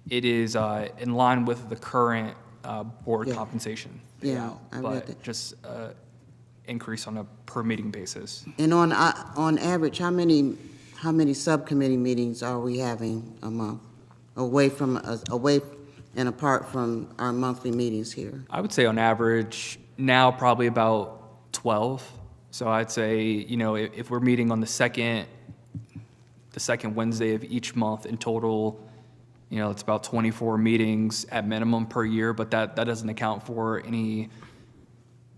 is in line with the current board Yeah. compensation Yeah, payout, I read but that. just increase on a per meeting basis. And on average, how many subcommittee meetings are we having a month, away and apart from our monthly meetings here? I would say on average now probably about 12. So I'd say, if we're meeting on the second Wednesday of each month in total, it's about 24 meetings at minimum per year, but that doesn't account for any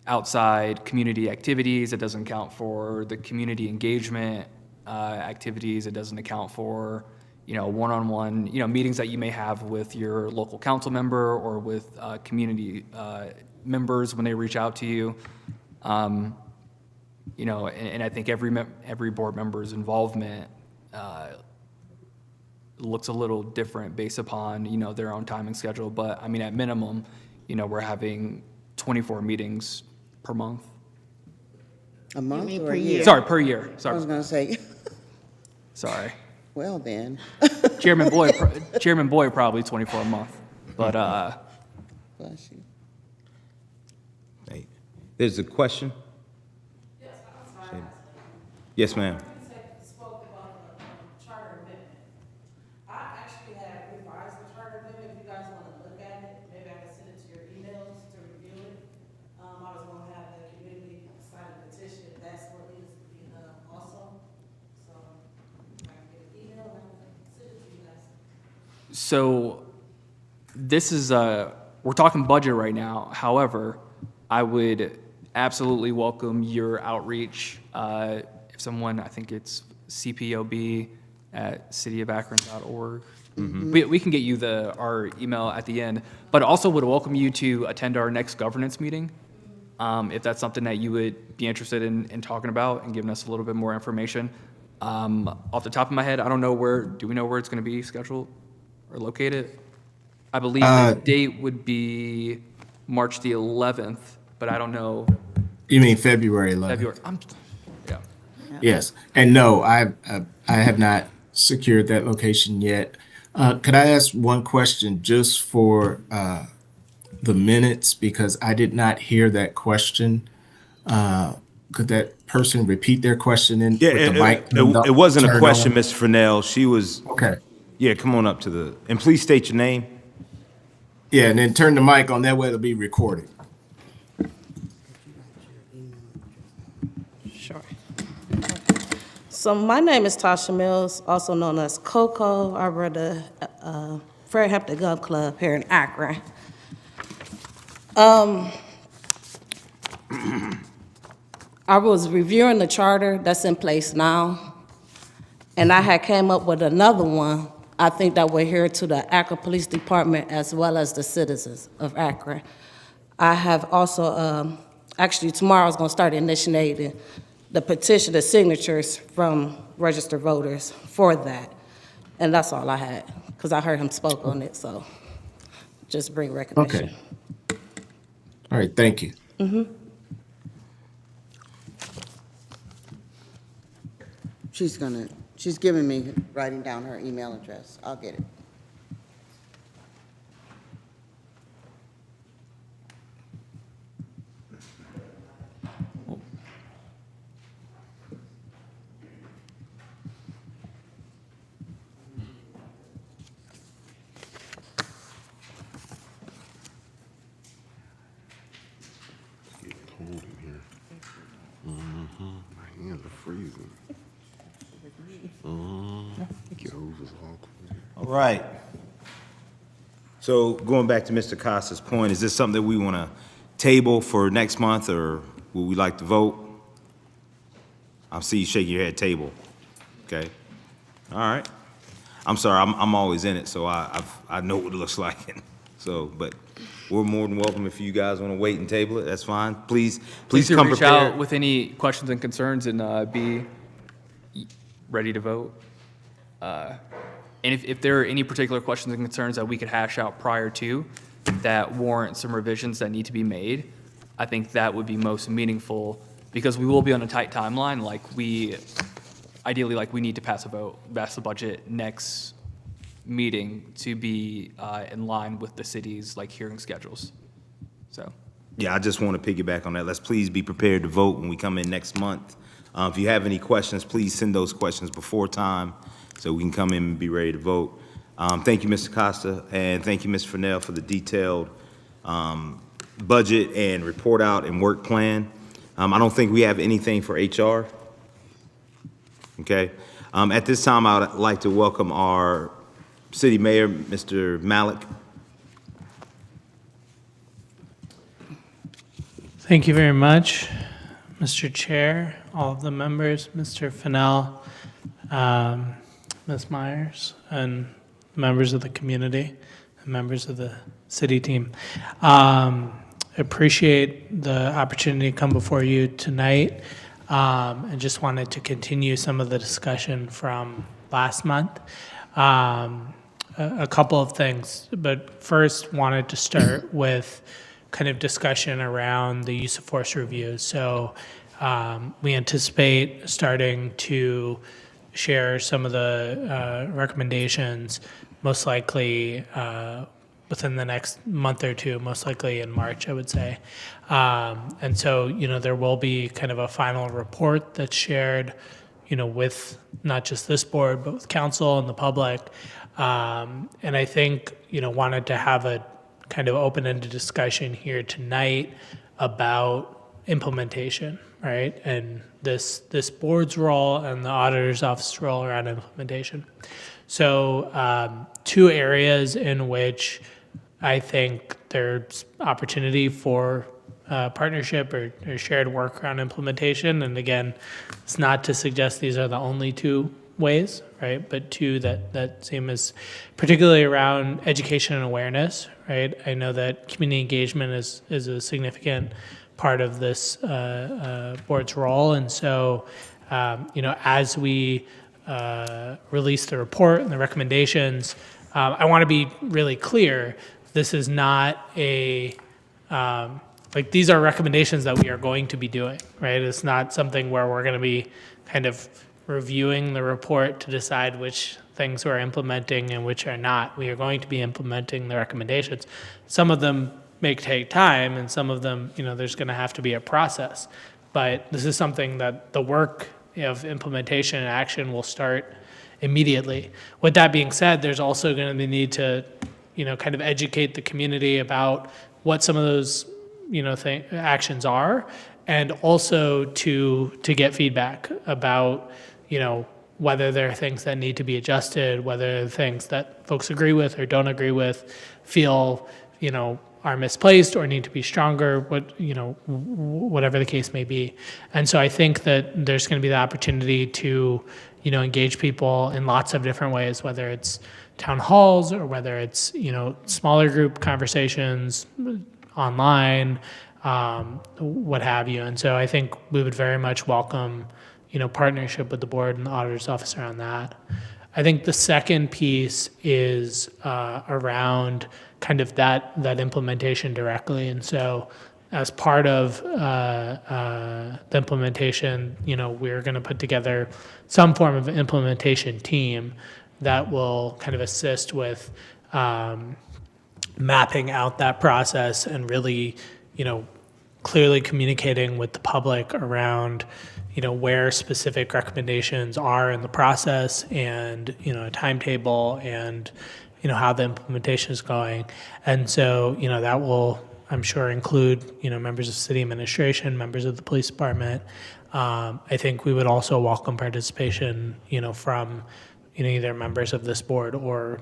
outside community activities. It doesn't account for the community engagement activities. It doesn't account for, one-on-one, meetings that you may have with your local council member or with community members when they reach out to you. And I think every board member's involvement looks a little different based upon, their own timing schedule. But I mean, at minimum, we're having 24 meetings per month. A month mean or per a year? year? Sorry, per year. I was Sorry. going to say, Sorry. well then. Chairman Boyd probably 24 a month. But Bless you. Hey, there's a question? Yes, ma'am. Spoke about the charter amendment. I actually have revised the charter amendment. If you guys want to look at it, maybe I can send it to your emails to review it. I was going to have the community sign a petition. That's what needs to be done also. So I can get an email and I can send it to you guys. so this is we're talking budget right now. However, I would absolutely welcome your outreach. If someone, I think it's CPOB at cityofakron.org. We can get you our email at the end, but also would welcome you to attend our next governance meeting. If that's something that you would be interested in talking about and giving us a little bit more information. Off the top of my head, I don't know do we know where it's going to be scheduled or located? I believe the date would be March the 11th, but I don't know. You mean February 11th? February. Yeah. Yes, and no, I have not secured that location yet. Could I ask one question just for the minutes, because I did not hear that question? Could that person repeat their question with the mic? It wasn't a turned question, on? Mr. Fennell. She was, Okay. yeah, come on up and please state your name. Yeah, and then turn the mic on, that way it'll be recorded. Sure. So my name is Tasha Mills, also known as Coco. I run the Fairhampton Gun Club here in Akron. I was reviewing the charter that's in place now, and I had came up with another one. I think that we're here to the Akron Police Department as well as the citizens of Akron. I have also, actually tomorrow I was gonna start initiating the petition, the signatures from registered voters for that. And that's all I had, because I heard him spoke on it, so just bring recognition. Okay. All right, thank you. She's giving me, writing down her email address. I'll get it. Cold in here. My hands are freezing. Nose is all cold. All right. So going back to Mr. Costa's point, is this something that we want to table for next month, or would we like to vote? I see you shaking your head, table. Okay. All right. I'm sorry, I'm always in it, so I know what it looks like. So, but we're more than welcome if you guys want to wait and table it. That's fine. Please come reach prepared. out with any questions and concerns and be ready to vote. And if there are any particular questions and concerns that we could hash out prior to that warrant some revisions that need to be made, I think that would be most meaningful, because we will be on a tight timeline. Ideally, we need to pass the budget next meeting to be in line with the city's hearing schedules. So. Yeah, I just want to piggyback on that. Let's please be prepared to vote when we come in next month. If you have any questions, please send those questions before time so we can come in and be ready to vote. Thank you, Mr. Costa, and thank you, Ms. Fennell, for the detailed budget and report out and work plan. I don't think we have anything for HR. Okay. At this time, I would like to welcome our city mayor, Mr. Malik. Thank you very much, Mr. Chair, all of the members, Mr. Fennell, Ms. Myers, and members of the community, and members of the city team. Appreciate the opportunity to come before you tonight, and just wanted to continue some of the discussion from last month. A couple of things, but first wanted to start with kind of discussion around the use of force reviews. So we anticipate starting to share some of the recommendations, most likely within the next month or two, most likely in March, I would say. And so, there will be kind of a final report that's shared, with not just this board, but with council and the public. And I think, wanted to have a kind of open-ended discussion here tonight about implementation, right? And this board's role and the auditor's office role around implementation. So two areas in which I think there's opportunity for partnership or shared work around implementation. And again, it's not to suggest these are the only two ways, right? But two that seem as particularly around education and awareness, right? I know that community engagement is a significant part of this board's role. And so, as we release the report and the recommendations, I want to be really clear, this is not these are recommendations that we are going to be doing, right? It's not something where we're going to be kind of reviewing the report to decide which things we're implementing and which are not. We are going to be implementing the recommendations. Some of them may take time, and some of them, there's going to have to be a process. But this is something that the work of implementation and action will start immediately. With that being said, there's also going to be need to, kind of educate the community about what some of those, actions are, and also to get feedback about, whether there are things that need to be adjusted, whether the things that folks agree with or don't agree with feel, are misplaced or need to be stronger, whatever the case may be. And so I think that there's going to be the opportunity to, engage people in lots of different ways, whether it's town halls or whether it's, smaller group conversations, online, what have you. And so I think we would very much welcome, partnership with the board and the auditor's office around that. I think the second piece is around kind of that implementation directly. And so as part of the implementation, we're going to put together some form of implementation team that will kind of assist with mapping out that process and really, clearly communicating with the public around, where specific recommendations are in the process and, a timetable and, how the implementation is going. And so, that will, I'm sure, include, members of city administration, members of the police department. I think we would also welcome participation, from, either members of this board or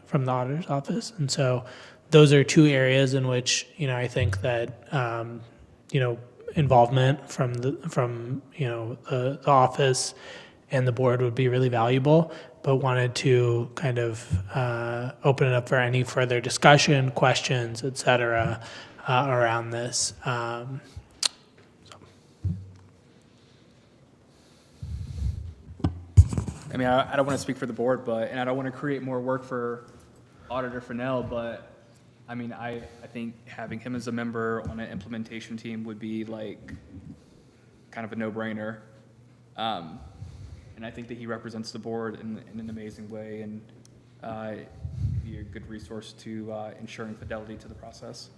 from the auditor's office. And so those are two areas in which, I think that, involvement from the office and the board would be really valuable, but wanted to kind of open it up for any further discussion, questions, et cetera, around this. I mean, I don't want to speak for the board, and I don't want to create more work for Auditor Fennell, but I mean, I think having him as a member on an implementation team would be like kind of a no-brainer. And I think that he represents the board in an amazing way and be a good resource to ensuring fidelity to the process.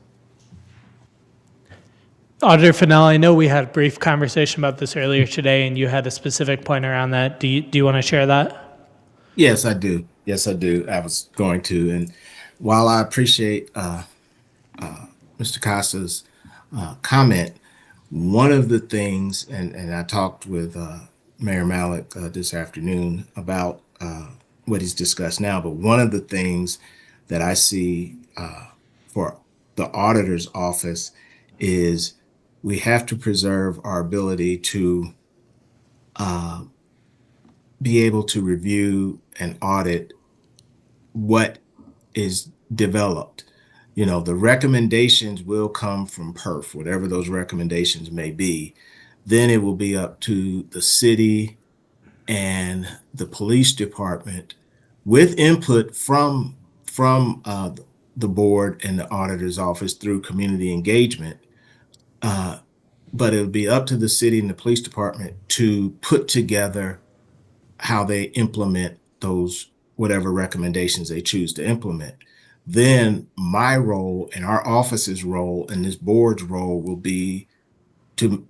Auditor Fennell, I know we had a brief conversation about this earlier today, and you had a specific point around that. Do you want to share that? Yes, I do. Yes, I do. I was going to. And while I appreciate Mr. Costa's comment, one of the things, and I talked with Mayor Malik this afternoon about what he's discussed now, but one of the things that I see for the auditor's office is we have to preserve our ability to be able to review and audit what is developed. The recommendations will come from PERF, whatever those recommendations may be. Then it will be up to the city and the police department with input from the board and the auditor's office through community engagement. But it'll be up to the city and the police department to put together how they implement those, whatever recommendations they choose to implement. Then my role and our office's role and this board's role will be to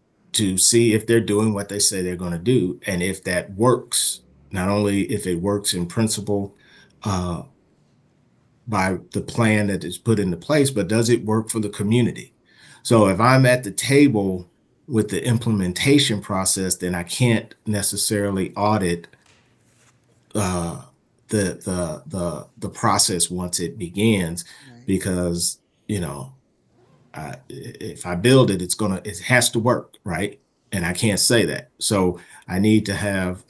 see if they're doing what they say they're going to do, and if that works, not only if it works in principle by the plan that is put into place, but does it work for the community? So if I'm at the table with the implementation process, then I can't necessarily audit the process once it begins, because you know, if I build it, it has to work, right? And I can't say that. So I need to have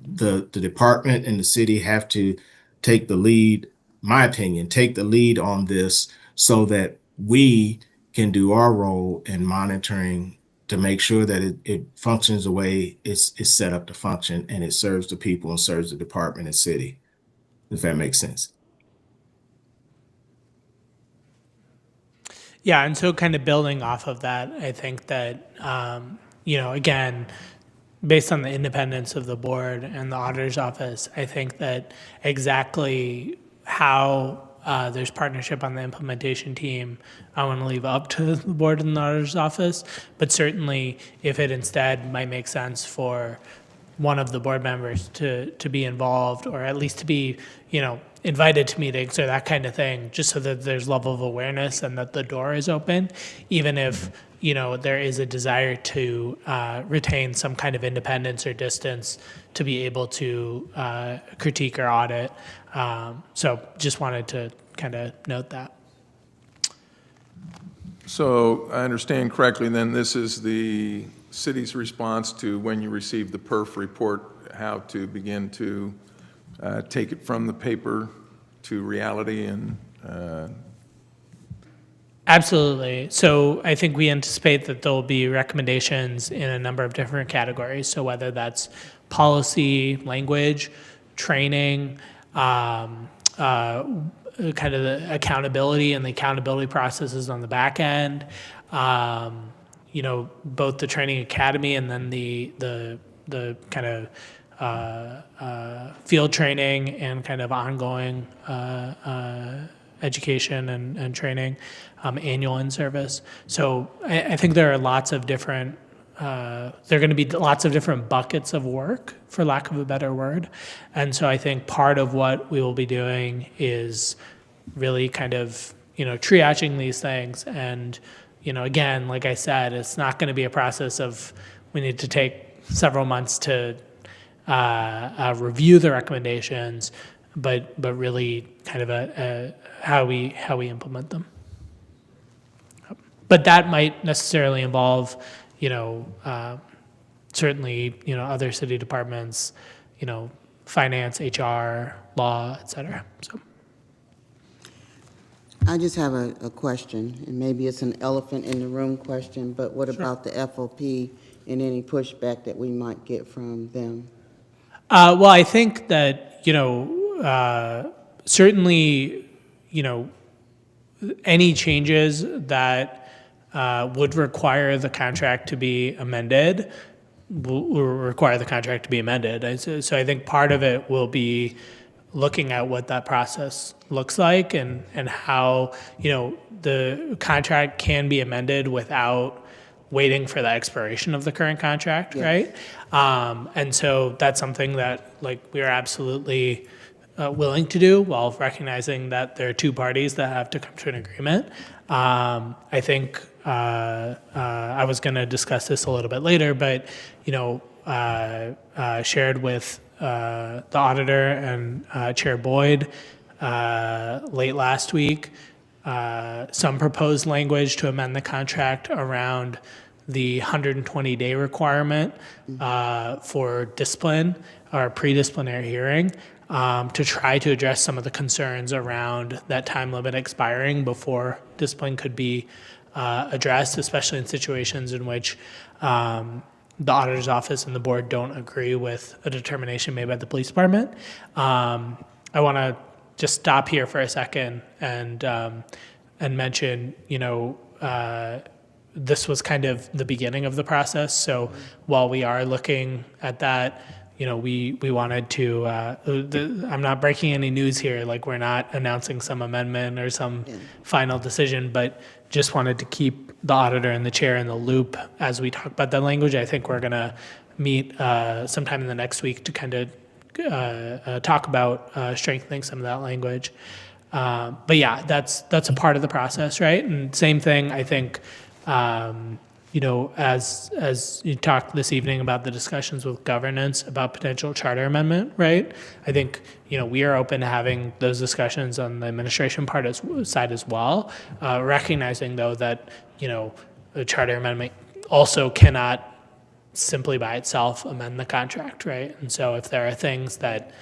the department and the city have to take the lead, my opinion, take the lead on this so that we can do our role in monitoring to make sure that it functions the way it's set up to function and it serves the people and serves the department and city, if that makes sense. Yeah, and so kind of building off of that, I think that, again, based on the independence of the board and the auditor's office, I think that exactly how there's partnership on the implementation team, I want to leave up to the board and the auditor's office. But certainly, if it instead might make sense for one of the board members to be involved, or at least to be, invited to meetings or that kind of thing, just so that there's level of awareness and that the door is open, even if, there is a desire to retain some kind of independence or distance to be able to critique or audit. So just wanted to kind of note that. So I understand correctly, then this is the city's response to when you receive the perf report, how to begin to take it from the paper to reality and Absolutely. So I think we anticipate that there will be recommendations in a number of different categories. So whether that's policy, language, training, kind of the accountability and the accountability processes on the back end, both the training academy and then the kind of field training and kind of ongoing education and training, annual in-service. So I think there are lots of different, there are going to be lots of different buckets of work, for lack of a better word. And so I think part of what we will be doing is really kind of, triaging these things. And, again, like I said, it's not going to be a process of we need to take several months to review the recommendations, but really kind of how we implement them. But that might necessarily involve, certainly, other city departments, finance, HR, law, et cetera. So. I just have a question, and maybe it's an elephant in the room question, but what about the FOP and any pushback that we might get from them? Well, I think that, certainly, any changes that would require the contract to be amended will require the contract to be amended. So I think part of it will be looking at what that process looks like and how, the contract can be amended without waiting for the expiration of the current contract, right? And so that's something that, we are absolutely willing to do while recognizing that there are two parties that have to come to an agreement. I think I was going to discuss this a little bit later, but, shared with the auditor and Chair Boyd late last week, some proposed language to amend the contract around the 120-day requirement for discipline or pre-disciplinary hearing to try to address some of the concerns around that time limit expiring before discipline could be addressed, especially in situations in which the auditor's office and the board don't agree with a determination made by the police department. I want to just stop here for a second and mention, this was kind of the beginning of the process. So while we are looking at that, we wanted to, I'm not breaking any news here, we're not announcing some amendment or some final decision, but just wanted to keep the auditor and the chair in the loop as we talk about that language. I think we're going to meet sometime in the next week to kind of talk about strengthening some of that language. But yeah, that's a part of the process, right? And same thing, I think, as you talked this evening about the discussions with governance about potential charter amendment, right? I think, we are open to having those discussions on the administration side as well, recognizing though that, a charter amendment also cannot simply by itself amend the contract, right? And so if there are things that,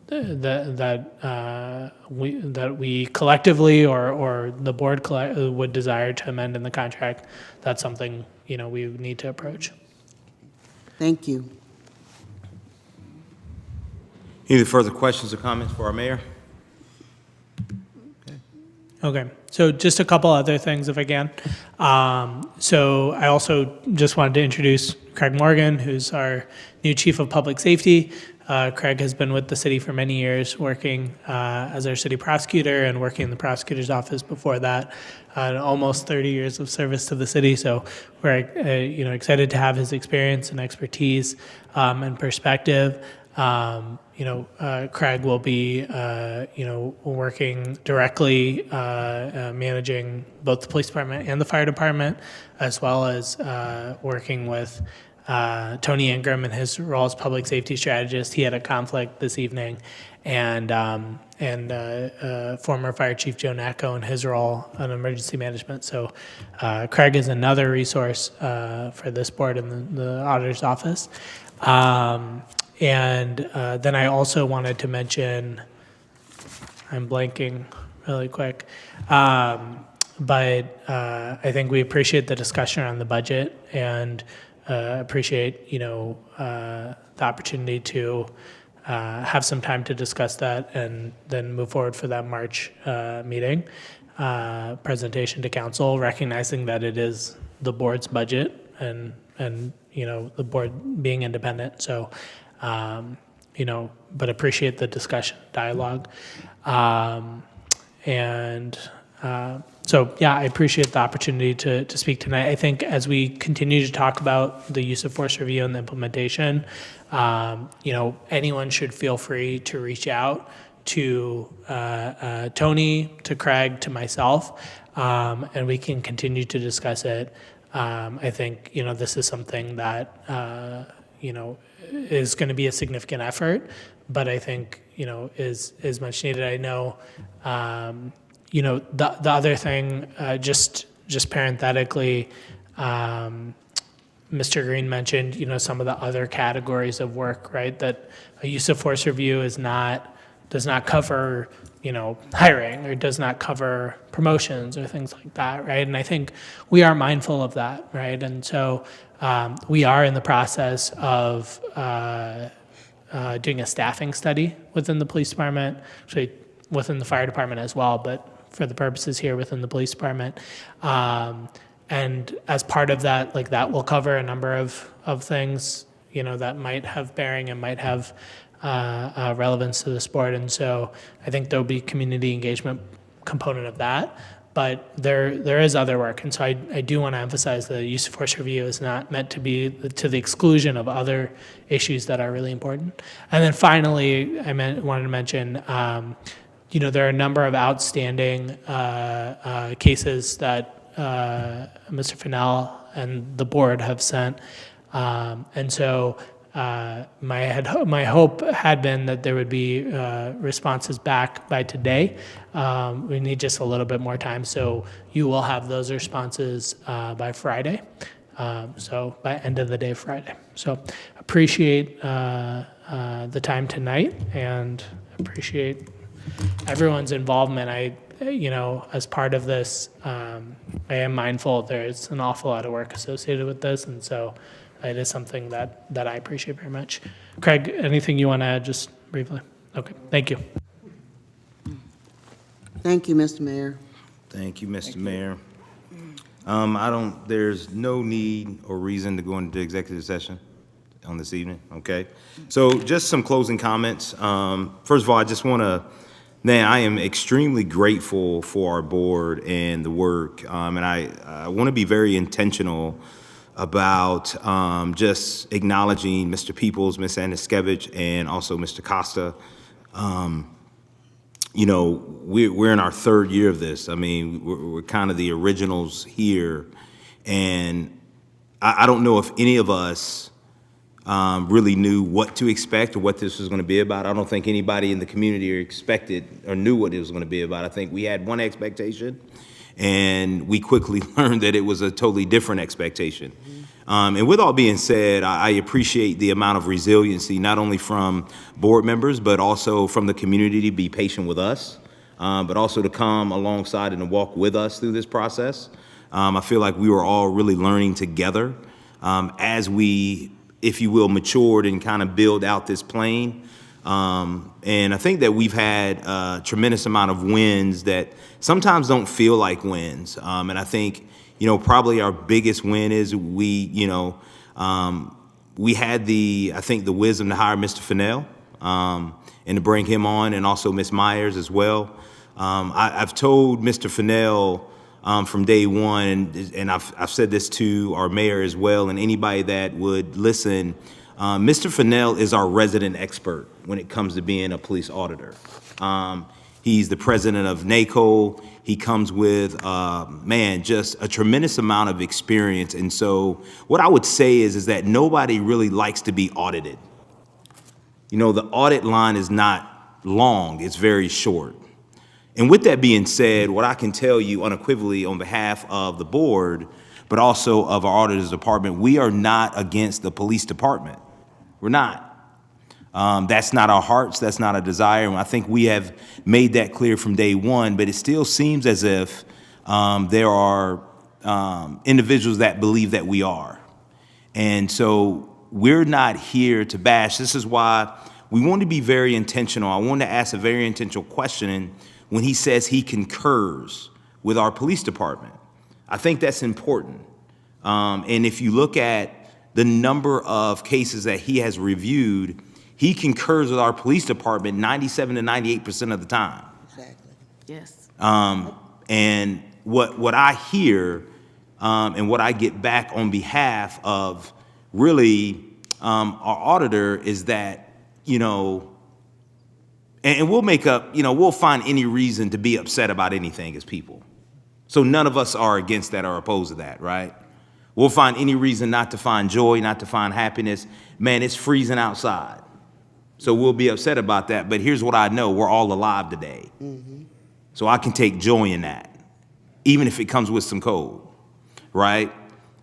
that we collectively or the board would desire to amend in the contract, that's something, we would need to approach. Thank you. Any further questions or comments for our mayor? Okay, so just a couple other things if I can. So I also just wanted to introduce Craig Morgan, who's our new Chief of Public Safety. Craig has been with the city for many years, working as our city prosecutor and working in the prosecutor's office before that. Almost 30 years of service to the city, so we're excited to have his experience and expertise and perspective. Craig will be, working directly, managing both the police department and the fire department, as well as working with Tony Ingram in his role as public safety strategist. He had a conflict this evening, and former Fire Chief Joe Nacco in his role on emergency management. So Craig is another resource for this board and the auditor's office. And then I also wanted to mention, I'm blanking really quick, but I think we appreciate the discussion on the budget and appreciate, the opportunity to have some time to discuss that and then move forward for that March meeting, presentation to council, recognizing that it is the board's budget and the board being independent. So, but appreciate the discussion, dialogue. So yeah, I appreciate the opportunity to speak tonight. I think as we continue to talk about the use of force review and the implementation, anyone should feel free to reach out to Tony, to Craig, to myself, and we can continue to discuss it. I think, this is something that, is going to be a significant effort, but I think, is much needed. I know, the other thing, just parenthetically, Mr. Green mentioned, some of the other categories of work, right? That a use of force review does not cover, hiring or does not cover promotions or things like that, right? And I think we are mindful of that, right? And so we are in the process of doing a staffing study within the police department, actually within the fire department as well, but for the purposes here within the police department. And as part of that, that will cover a number of things, that might have bearing and might have relevance to the sport. And so I think there'll be community engagement component of that, but there is other work. And so I do want to emphasize the use of force review is not meant to be to the exclusion of other issues that are really important. And then finally, wanted to mention, there are a number of outstanding cases that Mr. Fennell and the board have sent. And so my hope had been that there would be responses back by today. We need just a little bit more time, so you will have those responses by Friday. So by end of the day Friday. So appreciate the time tonight and appreciate everyone's involvement. As part of this, I am mindful there's an awful lot of work associated with this, and so it is something that I appreciate very much. Craig, anything you want to add just briefly? Okay, thank you. Thank you, Mr. Mayor. Thank you, Mr. Mayor. There's no need or reason to go into executive session on this evening, okay? So just some closing comments. First of all, I just want to, I am extremely grateful for our board and the work, and I want to be very intentional about just acknowledging Mr. Peoples, Ms. Aniskevich, and also Mr. Costa. We're in our third year of this. I mean, we're kind of the originals here, And I don't know if any of us really knew what to expect or what this was going to be about. I don't think anybody in the community expected or knew what it was going to be about. I think we had one expectation, and we quickly learned that it was a totally different expectation. And with all being said, I appreciate the amount of resiliency, not only from board members, but also from the community to be patient with us, but also to come alongside and to walk with us through this process. I feel like we were all really learning together as we, if you will, matured and kind of build out this plane. And I think that we've had a tremendous amount of wins that sometimes don't feel like wins. And I think, probably our biggest win is we had I think the wisdom to hire Mr. Fennell and to bring him on, and also Ms. Myers as well. I've told Mr. Fennell from day one, and I've said this to our mayor as well, and anybody that would listen, Mr. Fennell is our resident expert when it comes to being a police auditor. He's the president of NACO. He comes with, just a tremendous amount of experience. And so what I would say is that nobody really likes to be audited. The audit line is not long, it's very short. And with that being said, what I can tell you unequivocally on behalf of the board, but also of our auditors department, we are not against the police department. We're not. That's not our hearts, that's not a desire, and I think we have made that clear from day one, but it still seems as if there are individuals that believe that we are. And so we're not here to bash. This is why we want to be very intentional. I want to ask a very intentional question when he says he concurs with our police department. I think that's important. And if you look at the number of cases that he has reviewed, he concurs with our police department 97 to 98% of the time. Exactly. Yes. And what I hear and what I get back on behalf of really our auditor is that, and we'll make up, we'll find any reason to be upset about anything as people. So none of us are against that or opposed to that, right? We'll find any reason not to find joy, not to find happiness. Man, it's freezing outside. So we'll be upset about that. But here's what I know. We're all alive today. Mm-hmm. So I can take joy in that, even if it comes with some cold, right?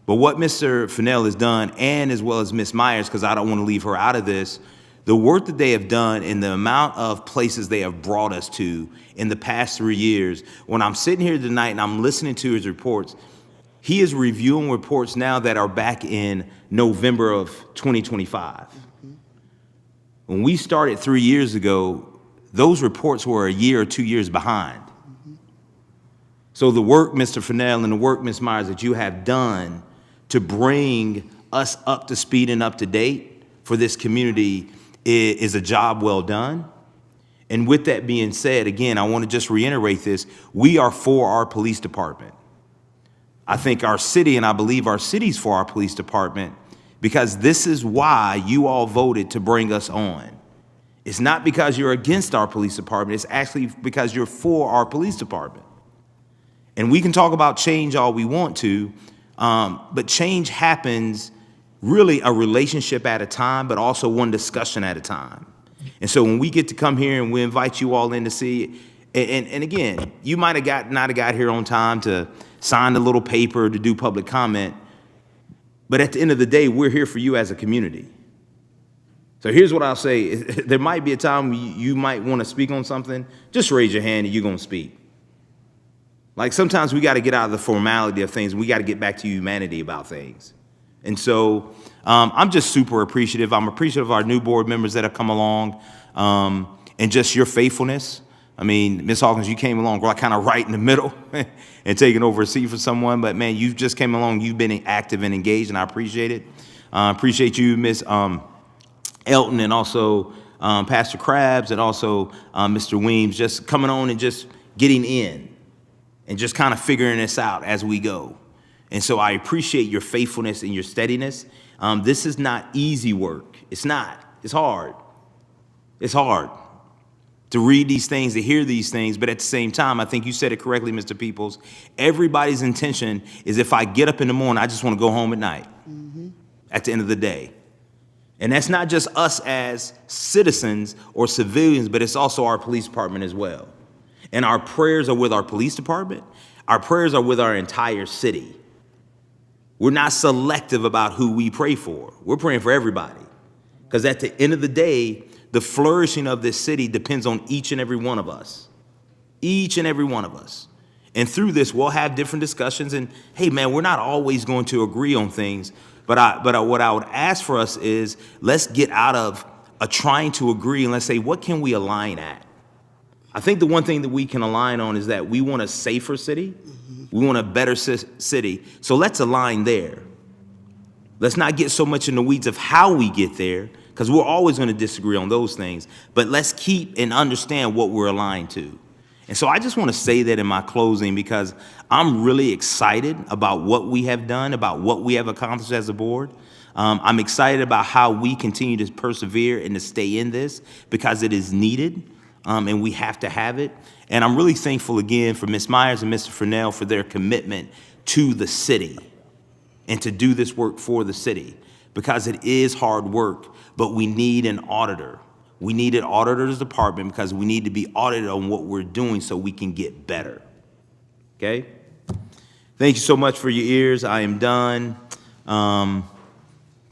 But what Mr. Fennell has done, and as well as Ms. Myers, because I don't want to leave her out of this, the work that they have done and the amount of places they have brought us to in the past 3 years, when I'm sitting here tonight and I'm listening to his reports, he is reviewing reports now that are back in November of 2025. When we started 3 years ago, those reports were a year or 2 years behind. So the work, Mr. Fennell, and the work, Ms. Myers, that you have done to bring us up to speed and up to date for this community is a job well done. And with that being said, again, I want to just reiterate this. We are for our police department. I think our city, and I believe our city's for our police department, because this is why you all voted to bring us on. It's not because you're against our police department. It's actually because you're for our police department. And we can talk about change all we want to, but change happens really a relationship at a time, but also one discussion at a time. And so when we get to come here and we invite you all in to see, and again, you might have not have got here on time to sign the little paper to do public comment, but at the end of the day, we're here for you as a community. So here's what I'll say. There might be a time you might want to speak on something. Just raise your hand and you're going to speak. Like sometimes we got to get out of the formality of things. And we got to get back to humanity about things. And so I'm just super appreciative. I'm appreciative of our new board members that have come along and just your faithfulness. I mean, Ms. Hawkins, you came along kind of right in the middle and taking over a seat for someone. But, man, you just came along. You've been active and engaged, and I appreciate it. Appreciate you, Ms. Elton, and also Pastor Krabs, and also Mr. Weems, just coming on and just getting in and just kind of figuring this out as we go. And so I appreciate your faithfulness and your steadiness. This is not easy work. It's not. It's hard. It's hard. to read these things, to hear these things, but at the same time, I think you said it correctly, Mr. Peoples, everybody's intention is if I get up in the morning, I just want to go home at night, at the end of the day. And that's not just us as citizens or civilians, but it's also our police department as well. And our prayers are with our police department. Our prayers are with our entire city. We're not selective about who we pray for. We're praying for everybody. Because at the end of the day, the flourishing of this city depends on each and every one of us. Each and every one of us. And through this, we'll have different discussions. And hey, man, we're not always going to agree on things. But what I would ask for us is let's get out of trying to agree and let's say, what can we align at? I think the one thing that we can align on is that we want a safer city. We want a better city. So let's align there. Let's not get so much in the weeds of how we get there, because we're always going to disagree on those things. But let's keep and understand what we're aligned to. And so I just want to say that in my closing, because I'm really excited about what we have done, about what we have accomplished as a board. I'm excited about how we continue to persevere and to stay in this, because it is needed, and we have to have it. And I'm really thankful again for Ms. Myers and Mr. Furnell for their commitment to the city and to do this work for the city, because it is hard work, but we need an auditor. We need an auditor's department because we need to be audited on what we're doing so we can get better. Okay? Thank you so much for your ears. I am done. Can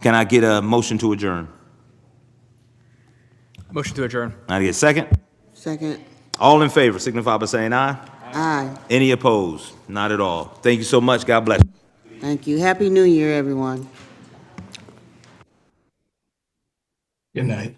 I get a motion to adjourn? Motion to adjourn. Can I get a second? Second. All in favor, signify by saying aye. Aye. Any opposed? Not at all. Thank you so much. God bless. Thank you. Happy New Year, everyone. Good night.